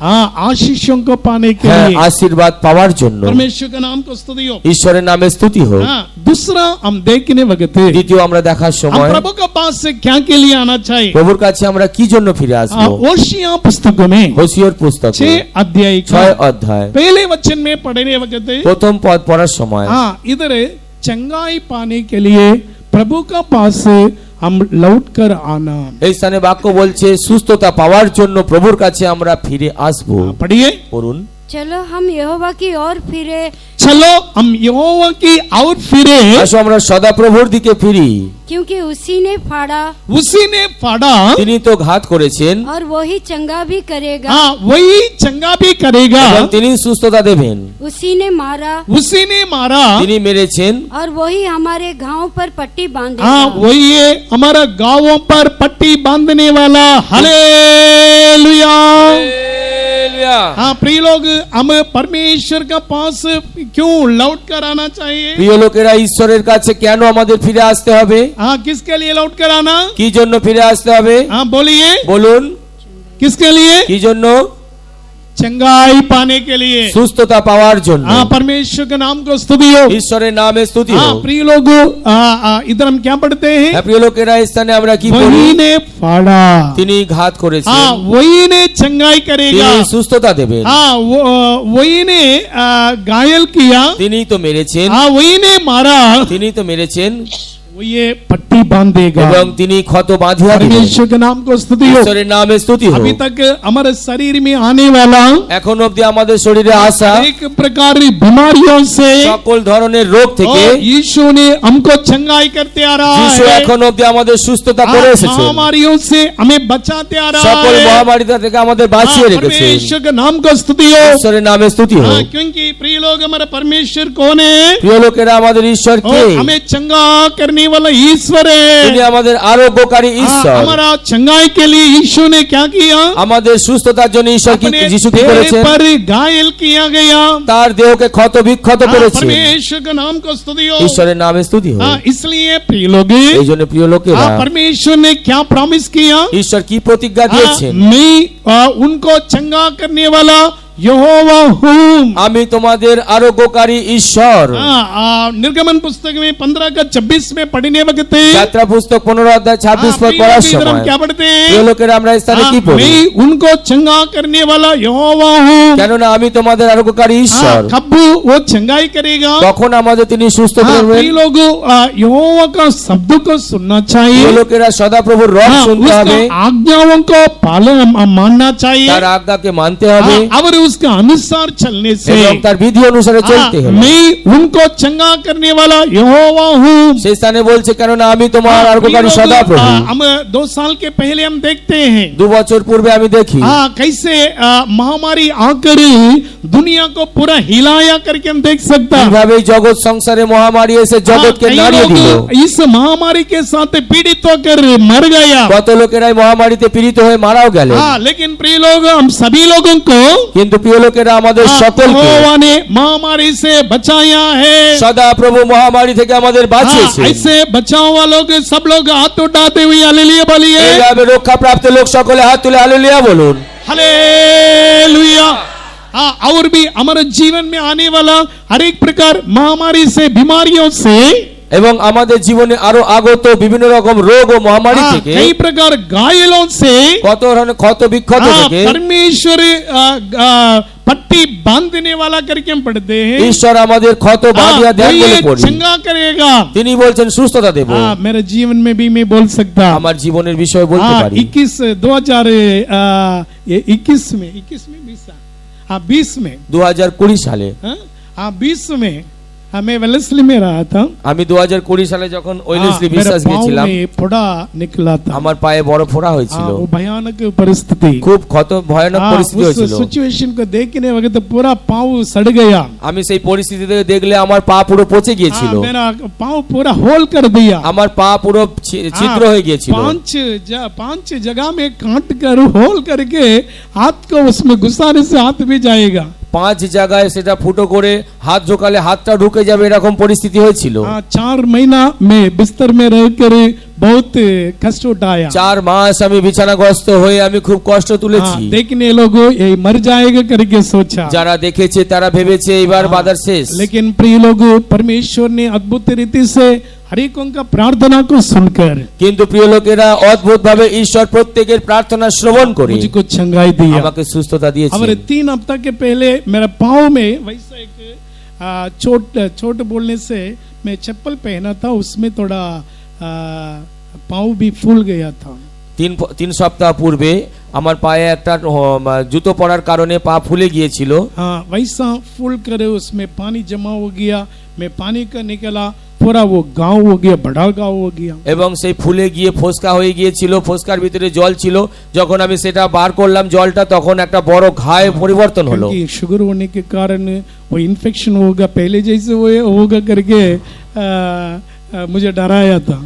हाँ, आशीषों को पाने के হ্যাঁ, लिए। আশীর্বাদ পাওয়ার জন্য। परमेश्वर का नाम को स्तुति हो। ঈশ্বরের নামে স্তুতি হোক। हाँ, दूसरा हम देखने वक्त দ্বিতীয় আমরা দেখার हम সময় प्रभु के पास से क्या के लिए आना चाहिए? প্রভুর কাছে আমরা কি জন্য ফিরে हाँ, আসবো? ओशिया पुस्तक में হোশিয়ার পুস্তক 6 अध्याय 6 का অধ্যায় पहले वचन में पढ़ने वक्त প্রথম পদ পড়ার সময় हाँ, इधर चंगाई पाने के लिए प्रभु का पास से हम लौट कर आना। এই স্থানে বাক্য বলছে সুস্থতা পাওয়ার জন্য প্রভুর কাছে আমরা ফিরে আসবো। पढ़िए। পড়ুন। चलो हम यहोवा की ओर फिरे, चलो हम यहोवा की और फिरे, আসো আমরা সদাপ্রভুর দিকে ফিরি। क्योंकि उसी ने फाड़ा उसी ने फाड़ा, তিনি তো ঘাত করেছেন और वही चंगा भी करेगा। हाँ वही चंगा भी करेगा। এবং তিনি সুস্থতা দেবেন। उसी ने मारा, उसी ने मारा, তিনি মেরেছেন, और वही हमारे घाव पर पट्टी बांधेगा। हाँ वही है हमारा गांवों पर पट्टी बांधने वाला। हालेलुया। হালেলুয়া। हाँ प्रिय लोग, हम परमेश्वर का पास क्यों लौट कर आना चाहिए? প্রিয় লোকেরা, ঈশ্বরের কাছে কেন আমাদের ফিরে আসতে হবে? हाँ किसके लिए लौट कर आना? কি জন্য ফিরে আসতে হবে? हाँ बोलिए, বলুন, किसके लिए? কি জন্য? चंगाई पाने के लिए। সুস্থতা পাওয়ার জন্য। हाँ परमेश्वर के नाम को स्तुति हो। ঈশ্বরের নামে স্তুতি हाँ হোক। प्रिय लोग, इधर हम क्या पढ़ते हैं? হ্যাঁ প্রিয় লোকেরা, এই স্থানে আমরা কি পড়ি? वही ने फाड़ा, তিনি ঘাত हाँ করেছেন, वही ने चंगाई करेगा। তিনি সুস্থতা দেবেন। हाँ वही ने घायल किया, তিনি তো মেরেছেন, हाँ वही ने मारा, তিনি তো মেরেছেন वो ये पट्टी बांधेगा। এবং তিনি ক্ষত বাঁধিয়া দিবেন। परमेश्वर के नाम को स्तुति हो। ঈশ্বরের নামে স্তুতি হোক। अभी तक हमारे शरीर में आने वाला এখন অবধি আমাদের শরীরে আসা एक प्रकार की बीमारियों से সকল ধরনের রোগ থেকে और यीशु ने हमको चंगाई करते आ रहा যিশু है। এখন অবধি আমাদের সুস্থতা করে এসেছেন। महामारियों से हमें बचाते आ रहा সকল है। মহামারী থেকে আমাদের বাঁচিয়ে রেখেছেন। परमेश्वर के नाम को स्तुति हो। ঈশ্বরের নামে স্তুতি हाँ, হোক। क्योंकि प्रिय लोग, हमारा परमेश्वर कौन है? প্রিয় লোকেরা, আমাদের ঈশ্বর কে? और हमें चंगा करने वाला ईश्वर তিনি है। আমাদের আরোগ্যকারী ঈশ্বর। हमारा चंगाई के लिए यीशु ने क्या किया? আমাদের সুস্থতার জন্য ঈশ্বর কি अपने যিশু কি देह করেছেন? पर घायल किया गया। তার দেহকে ক্ষত বিক্ষত हाँ, করেছেন। परमेश्वर का नाम को स्तुति हो। ঈশ্বরের নামে স্তুতি হোক। हाँ, इसलिए प्रिय लोग, এই জন্য প্রিয় লোকেরা, हाँ, परमेश्वर ने क्या प्रॉमिस किया? ঈশ্বর কি প্রতিজ্ঞা हाँ, দিয়েছেন? मैं उनको चंगा करने वाला यहोवा हूँ। আমি তোমাদের আরোগ্যকারী ঈশ্বর। निर्गमन पुस्तक में 15 में पढ़ने वक्त যাত্রা পুস্তক 15 অধ্যায় 26 পদ পড়ার इधर हम সময় क्या पढ़ते প্রিয় हैं? লোকেরা, আমরা এই স্থানে কি পড়ি? मैं उनको चंगा करने वाला यहोवा हूँ। কেননা আমি তোমাদের আরোগ্যকারী ঈশ্বর। कब वो चंगाई करेगा? কখন আমাদের তিনি সুস্থ করবেন? प्रिय लोगों, यहोवा का शब्द को सुनना चाहिए। প্রিয় লোকেরা, সদাপ্রভুর রব শুনতে হবে, उसका आज्ञाओं को पालन मानना चाहिए। তার আজ্ঞাকে মানতে হবে और उसके अनुसार चलने से এবং তার বিধি অনুসারে চলতে হবে। मैं उनको चंगा करने वाला यहोवा हूँ। সেই স্থানে বলছে, কেননা আমি তোমার আরোগ্যকারী সদাপ্রভু। हम 2 साल के पहले हम देखते हैं 2 বছর পূর্বে আমি দেখি कैसे महामारी आकर दुनिया को पूरा हिलाया करके हम देख सकता। কিভাবে এই জগৎ সংসারে মহামারী এসে জগৎকে कई নাড়িয়ে দিল। लोग इस महामारी के साथ पीड़ित होकर मर गया। কত লোকেরাই মহামারীতে পীড়িত হয়ে মারাও গেলেন। लेकिन प्रिय लोग, हम सभी लोगों को কিন্তু প্রিয় লোকেরা, আমাদের সকলকে यहोवा ने महामारी से बचाया है। সদাপ্রভু মহামারী থেকে আমাদের বাঁচিয়েছেন। ऐसे बचाव वालों के सब लोग हाथ उठाते हुए हालेलुया बोलिए। এইভাবে রক্ষা প্রাপ্ত লোক সকলে হাত তুলে হালেলুয়া বলুন। हालेलुया। और भी हमारे जीवन में आने वाला हर एक प्रकार महामारी से, बीमारियों से, এবং আমাদের জীবনে আরো আগত বিভিন্ন রকম রোগ ও মহামারী থেকে, कई प्रकार घायलों से, কত ধরনের ক্ষত বিক্ষত থেকে परमेश्वर पट्टी बांधने वाला करके हम पढ़ते हैं। ঈশ্বর আমাদের ক্ষত বাঁধিয়া দেন বলে পড়ি। चंगा करेगा। তিনি বলছেন সুস্থতা দেব। मेरे जीवन में भी मैं बोल सकता। আমার জীবনের বিষয়ে বলতে পারি। 2021 में 20 में 2020 সালে 20 में मैं वेलेस्ली में रहा था। আমি 2020 সালে যখন ওয়েলেসলি বিশ্বাস मेरे पाँव গিয়েছিলাম, में फोड़ा निकला था। আমার পায়ে বড় ফোড়া হয়েছিল। वो भयानक परिस्थिति, খুব ভয়ানক পরিস্থিতি उस হয়েছিল। सिचुएशन को देखने वक्त पूरा पाँव सड़ गया। আমি সেই পরিস্থিতিতে দেখলে আমার পা পুরো পচে গিয়েছিল। मेरा पाँव पूरा होल कर दिया। আমার পা পুরো ছিদ্র হয়ে গিয়েছিল। 5 जगह में काट कर होल करके हाथ को उसमें घुसाने से हाथ भी जाएगा। 5 জায়গায় সেটা ফুটো করে হাত ঢোকালে হাতটা ঢুকে যাবে, এরকম পরিস্থিতি হয়েছিল। 4 महीना में बिस्तर में रहकर बहुत कष्ट उठाया। 4 মাস আমি বিছানাগ্রস্ত হয়ে আমি খুব কষ্ট তুলেছি। देखने लोगों ये मर जाएगा करके सोचा। যারা দেখেছে তারা ভেবেছে এবার বাদার শেষ। लेकिन प्रिय लोगों, परमेश्वर ने अद्भुत रीति से हर एक का प्रार्थना को सुनकर কিন্তু প্রিয় লোকেরা, অদ্ভুত ভাবে ঈশ্বর প্রত্যেকের প্রার্থনা শ্রবণ করে मुझको चंगाई दिया। আমাকে সুস্থতা দিয়েছেন। हमारे 3 हफ्ता के पहले मेरा पाँव में वैसा एक चोट बोलने से मैं चप्पल पहना था, उसमें थोड़ा पाँव भी फूल गया था। 3 সপ্তাহ পূর্বে আমার পায়ে একটা জুতো পরার কারণে পা ফুলে গিয়েছিল। हाँ वैसा फूल करे उसमें पानी जमा हो गया, मैं पानी का निकला, पूरा वो गांव हो गया, बड़ा गांव हो गया। এবং সেই ফুলে গিয়ে ফোসকা হয়ে গিয়েছিল, ফোসকার ভিতরে জল ছিল, যখন আমি সেটা বার করলাম জলটা, তখন একটা বড় ঘায়ে পরিবর্তন হলো। क्योंकि शुगर होने के कारण वो इन्फेक्शन होगा, पहले जैसे वो होगा करके मुझे डराया था।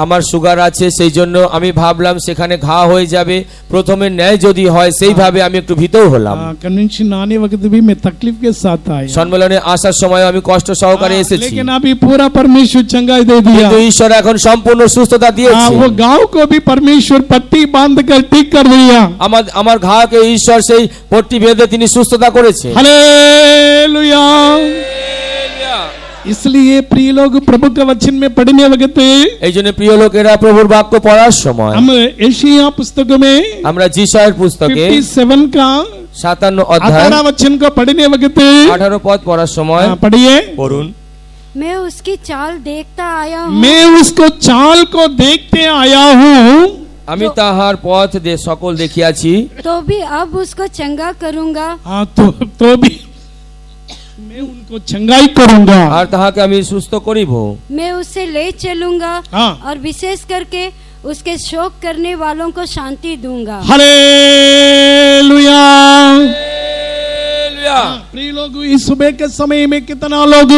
আমার সুগার আছে, সেই জন্য আমি ভাবলাম সেখানে ঘা হয়ে যাবে, প্রথমে ন্যায় যদি হয় সেইভাবে আমি একটু ভীতও হলাম। कन्वेंशन आने वक्त भी मैं तकलीफ के साथ आया, সম্মেলনে আসার সময় আমি কষ্ট সহকারে এসেছি, लेकिन अभी पूरा परमेश्वर चंगाई दे दिया। কিন্তু ঈশ্বর এখন সম্পূর্ণ সুস্থতা দিয়েছে। वो गांव को भी परमेश्वर पट्टी बांध कर ठीक कर दिया। আমার ঘাকে ঈশ্বর সেই পট্টি বেঁধে তিনি সুস্থতা করেছে। हालेलुया। इसलिए प्रिय लोग प्रभु का वचन में पढ़ने वक्त এই জন্য প্রিয় লোকেরা প্রভুর বাক্য পড়ার সময় हम एशिया पुस्तक में আমরা যিশায়ার পুস্তকে 57 का 57 অধ্যায় 18 वचन को पढ़ने वक्त 18 পদ পড়ার সময় पढ़िए। পড়ুন। मैं उसकी चाल देखता आया हूँ, मैं उसको चाल को देखते आया हूँ, আমি তাহার পথ সকল দেখিয়াছি, तो भी अब उसको चंगा करूँगा। हाँ तो भी मैं उनको चंगाई करूंगा, আর তাহাকে আমি সুস্থ করিব, मैं उसे ले चलूंगा हाँ। और विशेष करके उसके शोक करने वालों को शांति दूंगा। हालेलुया। प्रिय लोग, इस सुबह के समय में कितना लोग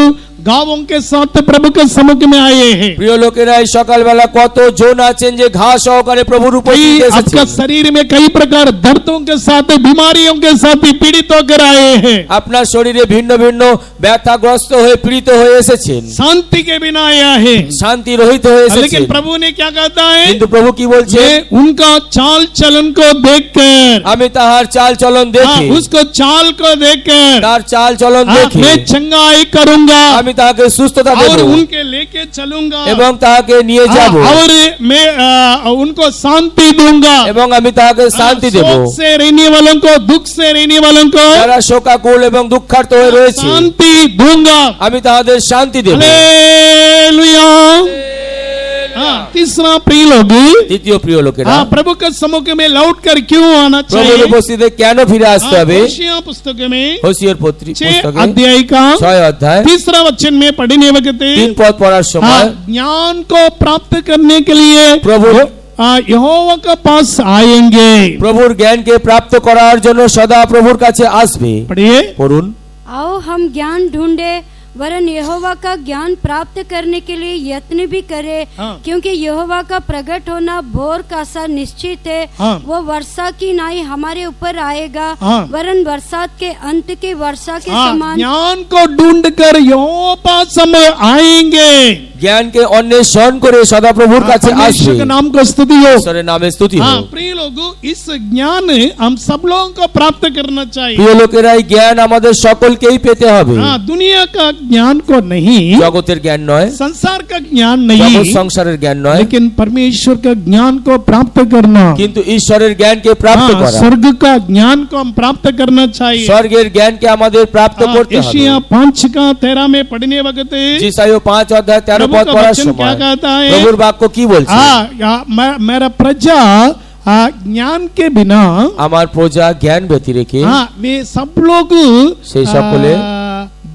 गांवों के साथ प्रभु के सम्मुख में आए हैं। প্রিয় লোকেরা এই সকালবেলা কত জন আছেন যে ঘা সহকারে প্রভুর উপস্থিত आपका এসেছেন। शरीर में कई प्रकार दर्दों के साथ, बीमारियों के साथ पीड़ित होकर आए हैं, আপনার শরীরে ভিন্ন ভিন্ন ব্যথাগ্রস্ত হয়ে পীড়িত হয়ে এসেছেন, शांति के बिना आया है। শান্তি রহিত হয়ে এসেছেন। लेकिन प्रभु ने क्या कहता है, কিন্তু প্রভু কি বলছে, ये उनका चाल चलन को देखकर, আমি তাহার চাল চলন দেখে, उसको चाल को देखकर তার চাল চলন দেখে मैं चंगाई करूंगा আমি তাকে সুস্থতা और দেব उनके लेके चलूंगा এবং তাকে নিয়ে যাব और मैं उनको शांति दूंगा। এবং আমি তাকে শান্তি দেব। शोक से रहने वालों को, दुख से रहने वालों को যারা শোকাকুল এবং দুঃখার্ত হয়ে রয়েছে शांति दूंगा। আমি তাদের শান্তি দেব। हालेलुया। तीसरा प्रिय लोग, দ্বিতীয় প্রিয় লোকেরা, प्रभु के सम्मुख में लौट कर क्यों आना প্রভুর चाहिए? উপস্থিতিতে কেন ফিরে আসতে হবে? होशिया पुस्तक में হোশিয়ার 6 পুস্তকে अध्याय का 6 অধ্যায় तीसरा वचन में पढ़ने वक्त 3 पद পড়ার সময় ज्ञान को प्राप्त करने के लिए প্রভু यहोवा के पास आएंगे। প্রভুর জ্ঞানকে প্রাপ্ত করার জন্য সদা প্রভুর কাছে আসবে। पढ़िए। পড়ুন। आओ हम ज्ञान ढूंढे, वरन यहोवा का ज्ञान प्राप्त करने के लिए यत्न भी करे, हाँ। क्योंकि यहोवा का प्रकट होना भोर का सा निश्चित है। हाँ। वो वर्षा की नाई हमारे ऊपर आएगा, हाँ। वरन बरसात के अंत के वर्षा के समान। ज्ञान को ढूंढ कर यहोवा पास हम आएंगे। জ্ঞানকে অন্বেষণ করে সদা প্রভুর কাছে परमेश्वर আসবে। के नाम को स्तुति हो। ঈশ্বরের নামে স্তুতি হোক। प्रिय लोगों, इस ज्ञान हम सब लोगों को प्राप्त करना चाहिए। প্রিয় লোকেরা, এই জ্ঞান আমাদের সকলকেই পেতে হবে। दुनिया का ज्ञान को नहीं, জগতের জ্ঞান নয়, संसार का ज्ञान জগৎ नहीं, সংসারের জ্ঞান নয়, लेकिन परमेश्वर का ज्ञान को प्राप्त करना, কিন্তু ঈশ্বরের জ্ঞানকে প্রাপ্ত করা, स्वर्ग का ज्ञान को हम प्राप्त करना चाहिए। স্বর্গের জ্ঞানকে আমাদের প্রাপ্ত করতে হবে। एशिया 5 का 13 में पढ़ने वक्त যিশায় 5 অধ্যায় 13 प्रभु পদ का পড়ার वचन সময় क्या कहता है? প্রভুর বাক্য কি বলছে? मेरा प्रजा ज्ञान के बिना, আমার প্রজা জ্ঞান ব্যতি রেখে वे सब लोग সেই সকলে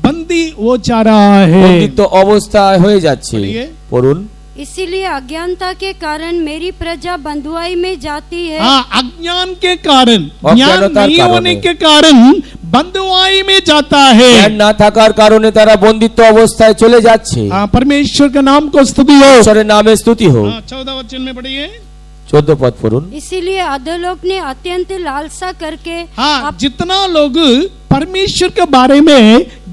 बंदी हो जा रहा है। বন্দিত্ব অবস্থায় হয়ে যাচ্ছে। পড়িয়ে। পড়ুন। इसीलिए अज्ञानता के कारण मेरी प्रजा बंधुआई में जाती है। अज्ञान के कारण, ज्ञान अज्ञानतार नहीं कारणे। होने के कारण बंधुआई में जाता है। জ্ঞান না থাকার কারণে তারা বন্দিত্ব অবস্থায় চলে যাচ্ছে। परमेश्वर के नाम को स्तुति हो। ঈশ্বরের নামে স্তুতি হোক। 14 वचन में पढ़िए। 14 पद पढ़ुन। इसीलिए अधोलोक ने अत्यंत लालसा करके जितना लोग परमेश्वर के बारे में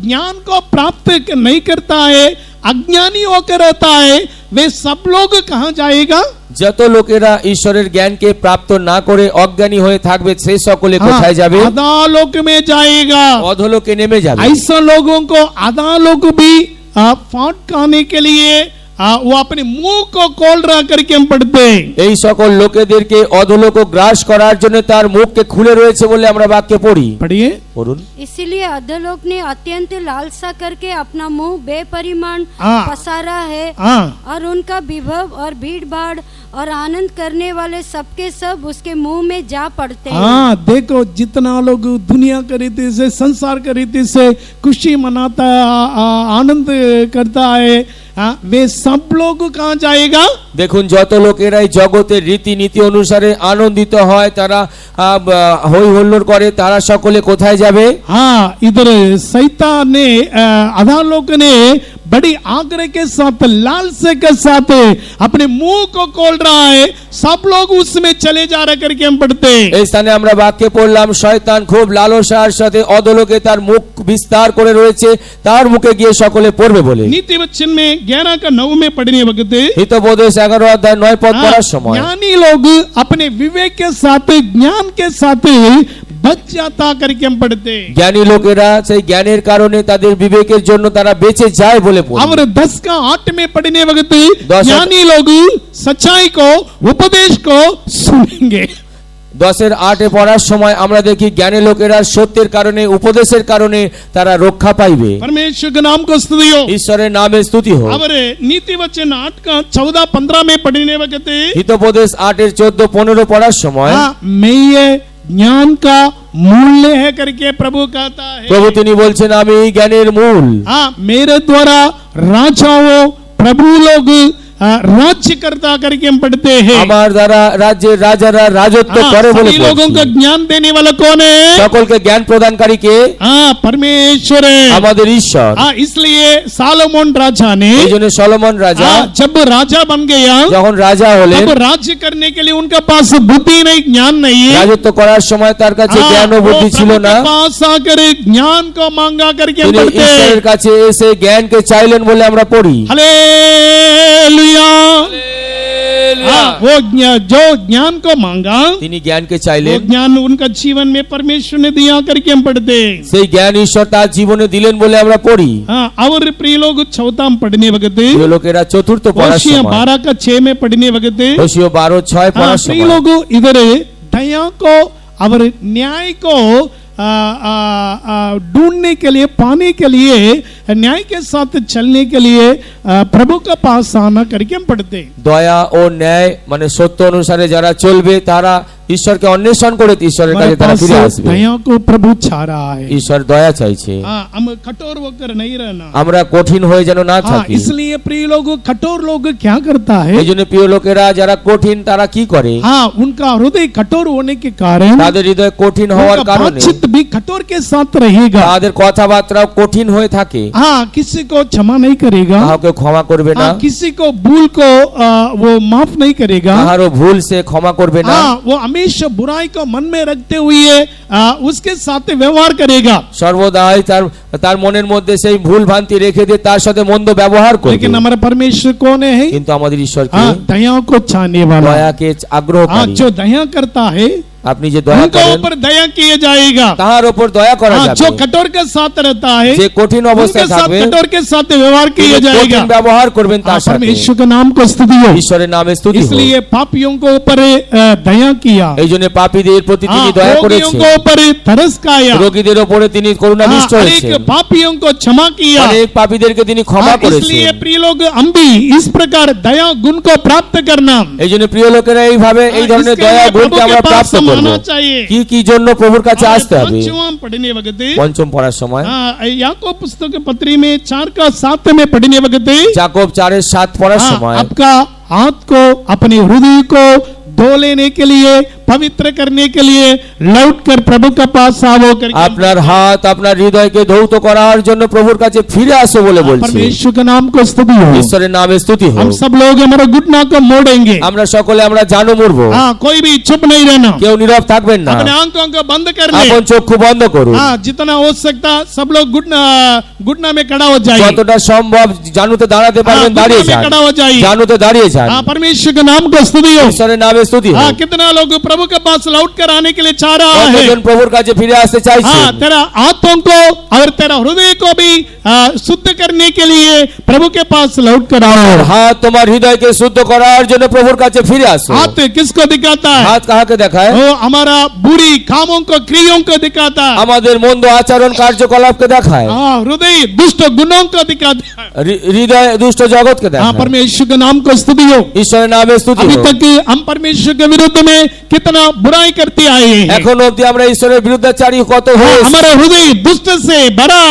ज्ञान को प्राप्त नहीं करता है, अज्ञानी होकर रहता है, वे सब लोग कहाँ जाएगा? যত লোকেরা ঈশ্বরের জ্ঞানকে প্রাপ্ত না করে অজ্ঞানী হয়ে থাকবে সেই সকলে কোথায় যাবে? अधोलोक में जाएगा। অধোলোকে নেমে যাবে। ऐसा लोगों को अधोलोक भी फाट खाने के लिए वो अपने मुंह को खोल रहा करके हम पढ़ते हैं। এই সকল লোকেদেরকে অধোলোক গ্রাস করার জন্য তার মুখকে খুলে রয়েছে বলে আমরা বাক্যে পড়ি। पढ़िए। পড়ুন। इसीलिए अधोलोक ने अत्यंत लालसा करके अपना मुंह बेपरिमाण हाँ। पसारा है हाँ और उनका विभव और भीड़ भाड़ और आनंद करने वाले सबके सब उसके मुंह में जा पड़ते हैं। हाँ देखो, जितना लोग दुनिया के रीति से, संसार के रीति से खुशी मनाता है, आनंद करता है, वे सब लोग कहाँ जाएगा? দেখুন যত লোকেরা এই জগতের রীতিনীতি অনুসারে আনন্দিত হয়, তারা হই হুল্লোড় করে, তারা সকলে কোথায় যাবে? हाँ, इधर शैतान ने अधोलोक ने बड़ी आग्रह के साथ, लालसे के साथ अपने मुंह को खोल रहा है, सब लोग उसमें चले जा रहे करके हम पढ़ते हैं। এই স্থানে আমরা বাক্যে পড়লাম, শয়তান খুব লালসার সাথে অধোলোকে তার মুখ বিস্তার করে রয়েছে, তার মুখে গিয়ে সকলে পড়বে বলে। नीति वचन में 11 का 9 में पढ़ने वक्त হিতোপদেশ 11 অধ্যায় 9 পদ পড়ার সময় ज्ञानी लोग अपने विवेक के साथ, ज्ञान के साथ बच जाता करके हम पढ़ते हैं। জ্ঞানী লোকেরা সেই জ্ঞানের কারণে তাদের বিবেকের জন্য তারা বেঁচে যায় বলে পড়ি। और 10 का 8 में पढ़ने वक्त 10 ज्ञानी लोग सच्चाई को, उपदेश को सुनेंगे। 10-এর 8-এ পড়ার সময় আমরা দেখি জ্ঞানী লোকেরা সত্যের কারণে, উপদেশের কারণে তারা রক্ষা পাইবে। परमेश्वर के नाम को स्तुति हो। ঈশ্বরের नामे स्तुति हो। और नीति वचन 8 का 14-15 में पढ़ने वक्त হিতোপদেশ 8-এর 14-15 পড়ার সময় मैं ये ज्ञान का मूल्य है करके प्रभु कहता है। প্রভু তিনি বলছেন, আমি জ্ঞানের মূল। मेरे द्वारा राजाओं, प्रभु लोग राज्य करता करके हम पढ़ते हैं। আমার দ্বারা রাজ্যের রাজারা রাজত্ব করে বলে सभी लोगों को পড়ছি। ज्ञान देने वाला कौन है? সকলকে জ্ঞান প্রদানকারী কে? परमेश्वर है। আমাদের ঈশ্বর। इसलिए सालोमन राजा ने, এইজন্য সলোমন রাজা जब राजा बन गया, যখন রাজা হলেন, तब राज्य करने के लिए उनका पास बुद्धि नहीं, ज्ञान नहीं है। রাজত্ব করার সময় তার কাছে জ্ঞান ও বুদ্ধি ছিল না। पास आकर ज्ञान को मांगा करके हम তিনি पढ़ते हैं। ঈশ্বরের কাছে এসে জ্ঞানকে চাইলেন বলে আমরা পড়ি। हालेलुया। वो जो ज्ञान को मांगा, তিনি জ্ঞানকে वो চাইলেন, ज्ञान उनका जीवन में परमेश्वर ने दिया करके हम पढ़ते हैं। সেই জ্ঞান ঈশ্বর তার জীবনে দিলেন বলে আমরা পড়ি। और प्रिय लोग 4 में पढ़ने वक्त, প্রিয় লোকেরা চতুর্থ পড়ার होशिया সময়, 12 का 6 में पढ़ने वक्त, হোশিয়া 12:6 পড়ার प्रिय সময় लोग इधर दया को और न्याय को ढूंढने के लिए, पाने के लिए, न्याय के साथ चलने के लिए प्रभु का पास आना करके हम पढ़ते हैं। দয়া ও ন্যায় মানে সত্য অনুসারে যারা চলবে তারা ঈশ্বরকে অন্বেষণ করে ঈশ্বরের কাছে তারা ফিরে আসবে। दया को प्रभु चाह रहा है। ঈশ্বর দয়া চাইছে, हम कठोर होकर नहीं रहना। আমরা কঠিন হয়ে যেন না থাকি। इसलिए प्रिय लोग, कठोर लोग क्या करता है? এইজন্য প্রিয় লোকেরা যারা কঠিন তারা কি করে? उनका हृदय कठोर होने के कारण তাদের হৃদয় কঠিন হওয়ার उनका কারণে बातचीत भी कठोर के साथ रहेगा। তাদের কথাবার্তাও কঠিন হয়ে থাকে। किसी को क्षमा नहीं करेगा, কাউকে ক্ষমা করবে না, किसी को भूल को वो माफ नहीं करेगा। কাহারও ভুল সে ক্ষমা করবে না। वो हमेशा बुराई को मन में रखते हुए उसके साथ व्यवहार करेगा। সর্বদাই তার মনের মধ্যে সেই ভুল ভ্রান্তি রেখে দিয়ে তার সাথে মন্দ ব্যবহার করবে। लेकिन हमारा परमेश्वर कौन है? কিন্তু আমাদের ঈশ্বর কি? दया को चाहने वाला। দয়াকে আগ্রহকারী। जो दया करता है, আপনি যে দয়া उनके করেন ऊपर दया किया जाएगा। তাহার উপর দয়া করা जो যাবে। कठोर के साथ रहता है, যে কঠিন उनके অবস্থায় साथ থাকবে कठोर के साथ व्यवहार किया তিনি जाएगा। কঠিন ব্যবহার করবেন তার সাথে। परमेश्वर के नाम को स्तुति हो। ঈশ্বরের নামে স্তুতি হোক। इसलिए पापियों को ऊपर दया किया, এইজন্য পাপীদের প্রতি তিনি দয়া रोगियों করেছেন, को ऊपर तरस खाया, রোগীদের উপরে তিনি করুণাবিষ্ট হয়েছেন, अनेक पापियों को क्षमा किया। অনেক পাপীদেরকে তিনি ক্ষমা করেছেন। इसलिए प्रिय लोग, हम भी इस प्रकार दया गुण को प्राप्त करना, এইজন্য প্রিয় লোকেরা এইভাবে এই ধরনের इसके দয়া लिए গুণকে प्रभु के আমরা पास প্রাপ্ত করব। आना चाहिए। কি কি জন্য প্রভুর কাছে আসতে হবে? पंचम पढ़ने वक्त, পঞ্চম পড়ার সময় याकूब पुस्तक पत्री में 4 का 7 में पढ़ने वक्त, যাকব 4:7 পড়ার সময় आपका हाथ को, अपने हृदय को धो लेने के लिए, पवित्र करने के लिए लौट कर प्रभु के पास आओ करके আপনার হাত আপনার হৃদয়কে ধৌত করার জন্য প্রভুর কাছে ফিরে আসো বলে বলছি। परमेश्वर के नाम को स्तुति हो। ঈশ্বরের नामे स्तुति हम হোক। सब लोग हमारा घुटना को मोड़ेंगे। আমরা সকলে আমরা জানো মরব, कोई भी चुप नहीं रहना, কেউ নীরব থাকবেন না, अपने आंखों को बंद कर ले। আপন চক্ষু বন্ধ করুন। जितना हो सकता सब लोग घुटना में खड़ा हो जाइए। যতটা সম্ভব জানুতে দাঁড়াতে পারবেন দাঁড়িয়ে घुटना में যান, खड़ा हो जाइए। জানুতে দাঁড়িয়ে যান। परमेश्वर के नाम को स्तुति हो। ঈশ্বরের নামে स्तुति হোক। कितना लोग प्रभु प्रभु के पास लौट कर आने के लिए चाह रहा है। কতজন প্রভুর কাছে ফিরে আসতে চাইছেন? हाँ, तेरा आत्मा को और तेरा हृदय को भी शुद्ध करने के लिए प्रभु के पास लौट कर आओ। হাত তোমার হৃদয়কে শুদ্ধ করার জন্য প্রভুর কাছে ফিরে আসো। हाथ किसको दिखाता है? হাত কাকে দেখায়? वो हमारा बुरी कामों को, क्रियों को दिखाता है। আমাদের মন্দ আচরণ কার্যকলাপকে দেখায়। हाँ, हृदय दुष्ट गुणों को दिखाता है। হৃদয় দুষ্ট জগৎকে हाँ, দেখায়। परमेश्वर के नाम को स्तुति हो। ঈশ্বরের নামে স্তুতি अभी হোক। तक हम परमेश्वर के विरुद्ध में कितना बुराई करते आए हैं। এখন অবধি আমরা ঈশ্বরের বিরুদ্ধাচারী কত हाँ, হয়েছি। हमारा हृदय दुष्ट से भरा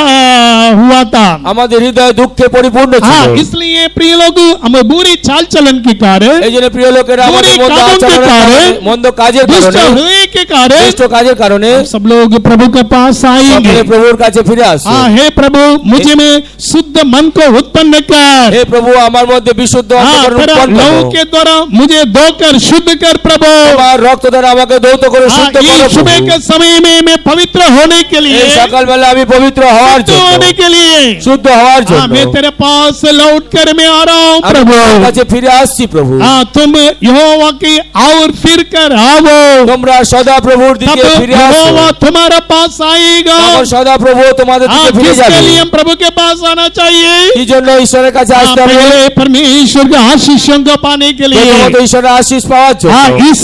हुआ था। আমাদের হৃদয় দুঃখে পরিপূর্ণ हाँ, ছিল। इसलिए प्रिय लोग, हम बुरी चाल चलन के कारण, এই জন্য প্রিয় লোকেরা আমাদের বুড়ি মন্দ কাজের আচরণের কারণে, কারণে, মন্দ কাজের दुष्ट কারণে, हृदय के कारण দুষ্ট কাজের কারণে सब लोग प्रभु के पास आएंगे। সকলে প্রভুর কাছে ফিরে আসে। हाँ, हे प्रभु, मुझे में शुद्ध मन को उत्पन्न कर। হে প্রভু, আমার মধ্যে বিশুদ্ধ हाँ, অন্তঃকরণ तेरा উৎপন্ন लहू করো। के द्वारा मुझे धोकर शुद्ध कर प्रभु। তোমার রক্ত দ্বারা আমাকে ধৌত করে हाँ, শুদ্ধ इस করো सुबह প্রভু। के समय में मैं पवित्र होने के लिए, এই সকালবেলা আমি পবিত্র হওয়ার शुद्ध জন্য, होने के लिए, শুদ্ধ হওয়ার हाँ, জন্য मैं तेरे पास लौट कर मैं आ रहा हूँ আমি प्रभु। তোমার কাছে ফিরে আসছি প্রভু। हाँ, तुम यहोवा की और फिर कर आओ, তোমরা সদা প্রভুর तब দিকে ফিরে আসো। यहोवा तुम्हारे पास आएगा। তখন সদা প্রভু তোমাদের हाँ, দিকে ফিরে किसके যাবে। लिए हम प्रभु के पास आना चाहिए? কি জন্য ঈশ্বরের কাছে हाँ, আসতে হবে? पहले परमेश्वर के आशीषों को पाने के लिए। প্রথমত ঈশ্বরের আশীষ পাওয়ার हाँ, জন্য। इस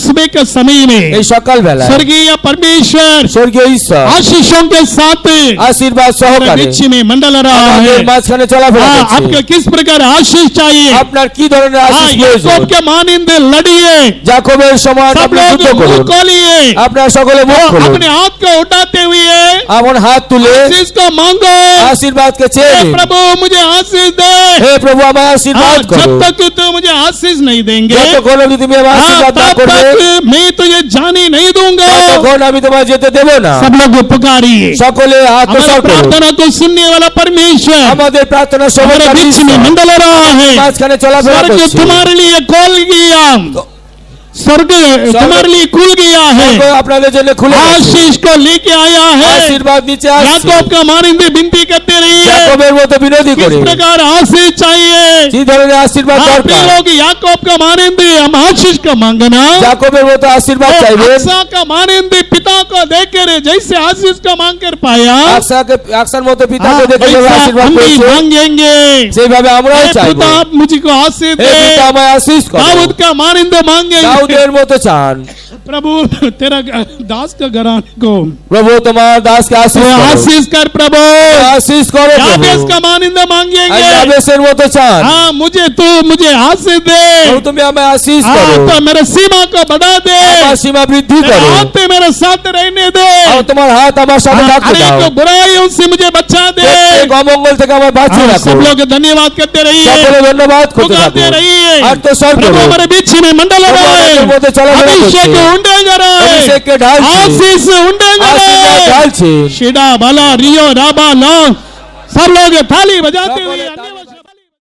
सुबह के समय में এই সকালবেলা स्वर्गीय परमेश्वर স্বর্গীয় ঈশ্বর आशीषों के साथ আশীর্বাদ সহকারে बीच में मंडल रहा আমাদের है। মাঝখানে চলাফেরা हाँ, করছে। आपको किस प्रकार आशीष चाहिए? আপনার কি ধরনের हाँ, আশীষ याकूब প্রয়োজন? के मानिंदे लड़िए, যাকবের সমান सब আপনি लोग যুদ্ধ मुंह করুন। खोलिए, আপনার সকলে মুখ वो খুলুন। अपने हाथ को उठाते हुए এমন হাত তুলে आशीष को मांगो। আশীর্বাদকে চেয়ে हे নিন। प्रभु, मुझे आशीष दे। হে প্রভু, আমায় हाँ, আশীর্বাদ করো। जब तक तो मुझे आशीष नहीं देंगे, যতক্ষণ অবধি তুমি আমায় हाँ, আশীর্বাদ না तब করবে, तक मैं तुझे जाने नहीं दूंगा। ততক্ষণ আমি তোমায় যেতে দেব না। सब लोग पुकारिए। সকলে हमारी আত্মসাৎ করুন। प्रार्थना को सुनने वाला परमेश्वर আমাদের প্রার্থনা हमारे সবার बीच में मंडल रहा है। মাঝখানে চলাফেরা स्वर्ग করছে। तुम्हारे लिए खोल गया, स्वर्ग तुम्हारे लिए खुल गया স্বর্গ है। আপনাদের জন্য খুলে গেছে। आशीष को लेके आया है। আশীর্বাদ নিচে আসছে। याकूब का मानिंदे विनती करते रहिए, যাকবের মতো বিনতি किस করে प्रकार आशीष चाहिए। কি ধরনের আশীর্বাদ आप দরকার? लोग याकूब का मानिंदे हम आशीष का मांगना, যাকবের মতো আশীর্বাদ और চাইবেন। अक्सा का मानिंदे पिता को देकर जैसे आशीष का मांग कर पाया, আকসার মতো পিতাকে हाँ, দেখে যেভাবে वैसा আশীর্বাদ हम भी করেছে, मांगेंगे। সেইভাবে আমরাও हे চাইবো। पिता, आप मुझको आशीष হে दे। পিতা, আমায় আশীষ করো। दाऊद का मानिंदे मांगेंगे। দাউদের মতো চান। प्रभु, तेरा दास का घराने को প্রভু তোমার দাসকে আশীষ করো। आशीष कर प्रभु। আশীষ করো याबेस প্রভু। का मानिंदा আর मांगेंगे। যাবেসের মতো চান। हाँ, मुझे आशीष दे। প্রভু তুমি আমায় আশীষ हाँ, করো। तो मेरे सीमा को बढ़ा दे। আমার সীমা বৃদ্ধি तेरा করো। हाथ मेरे साथ रहने दे। আর তোমার হাত আমার সাথে हाँ, থাকতে দাও। अनेक बुराइयों से मुझे बचा दे। প্রত্যেক অমঙ্গল থেকে আমায় বাঁচিয়ে हाँ, রাখো। सब लोग धन्यवाद करते रहिए, সকলে ধন্যবাদ করতে पुकारते থাকো। रहिए। আত্মসাৎ प्रभु করো। हमारे बीच में मंडल प्रभु रहा है। আমাদের মধ্যে চলাফেরা अभिषेक করছে। उंडेगा रहा है। অভিষেককে ঢালছে। आशीष उंडेगा रहा আশীর্বাদ है। ঢালছে। शिडा बाला रियो राबा लॉन्ग, सब लोग थाली बजाते हुए সকলে धन्यवाद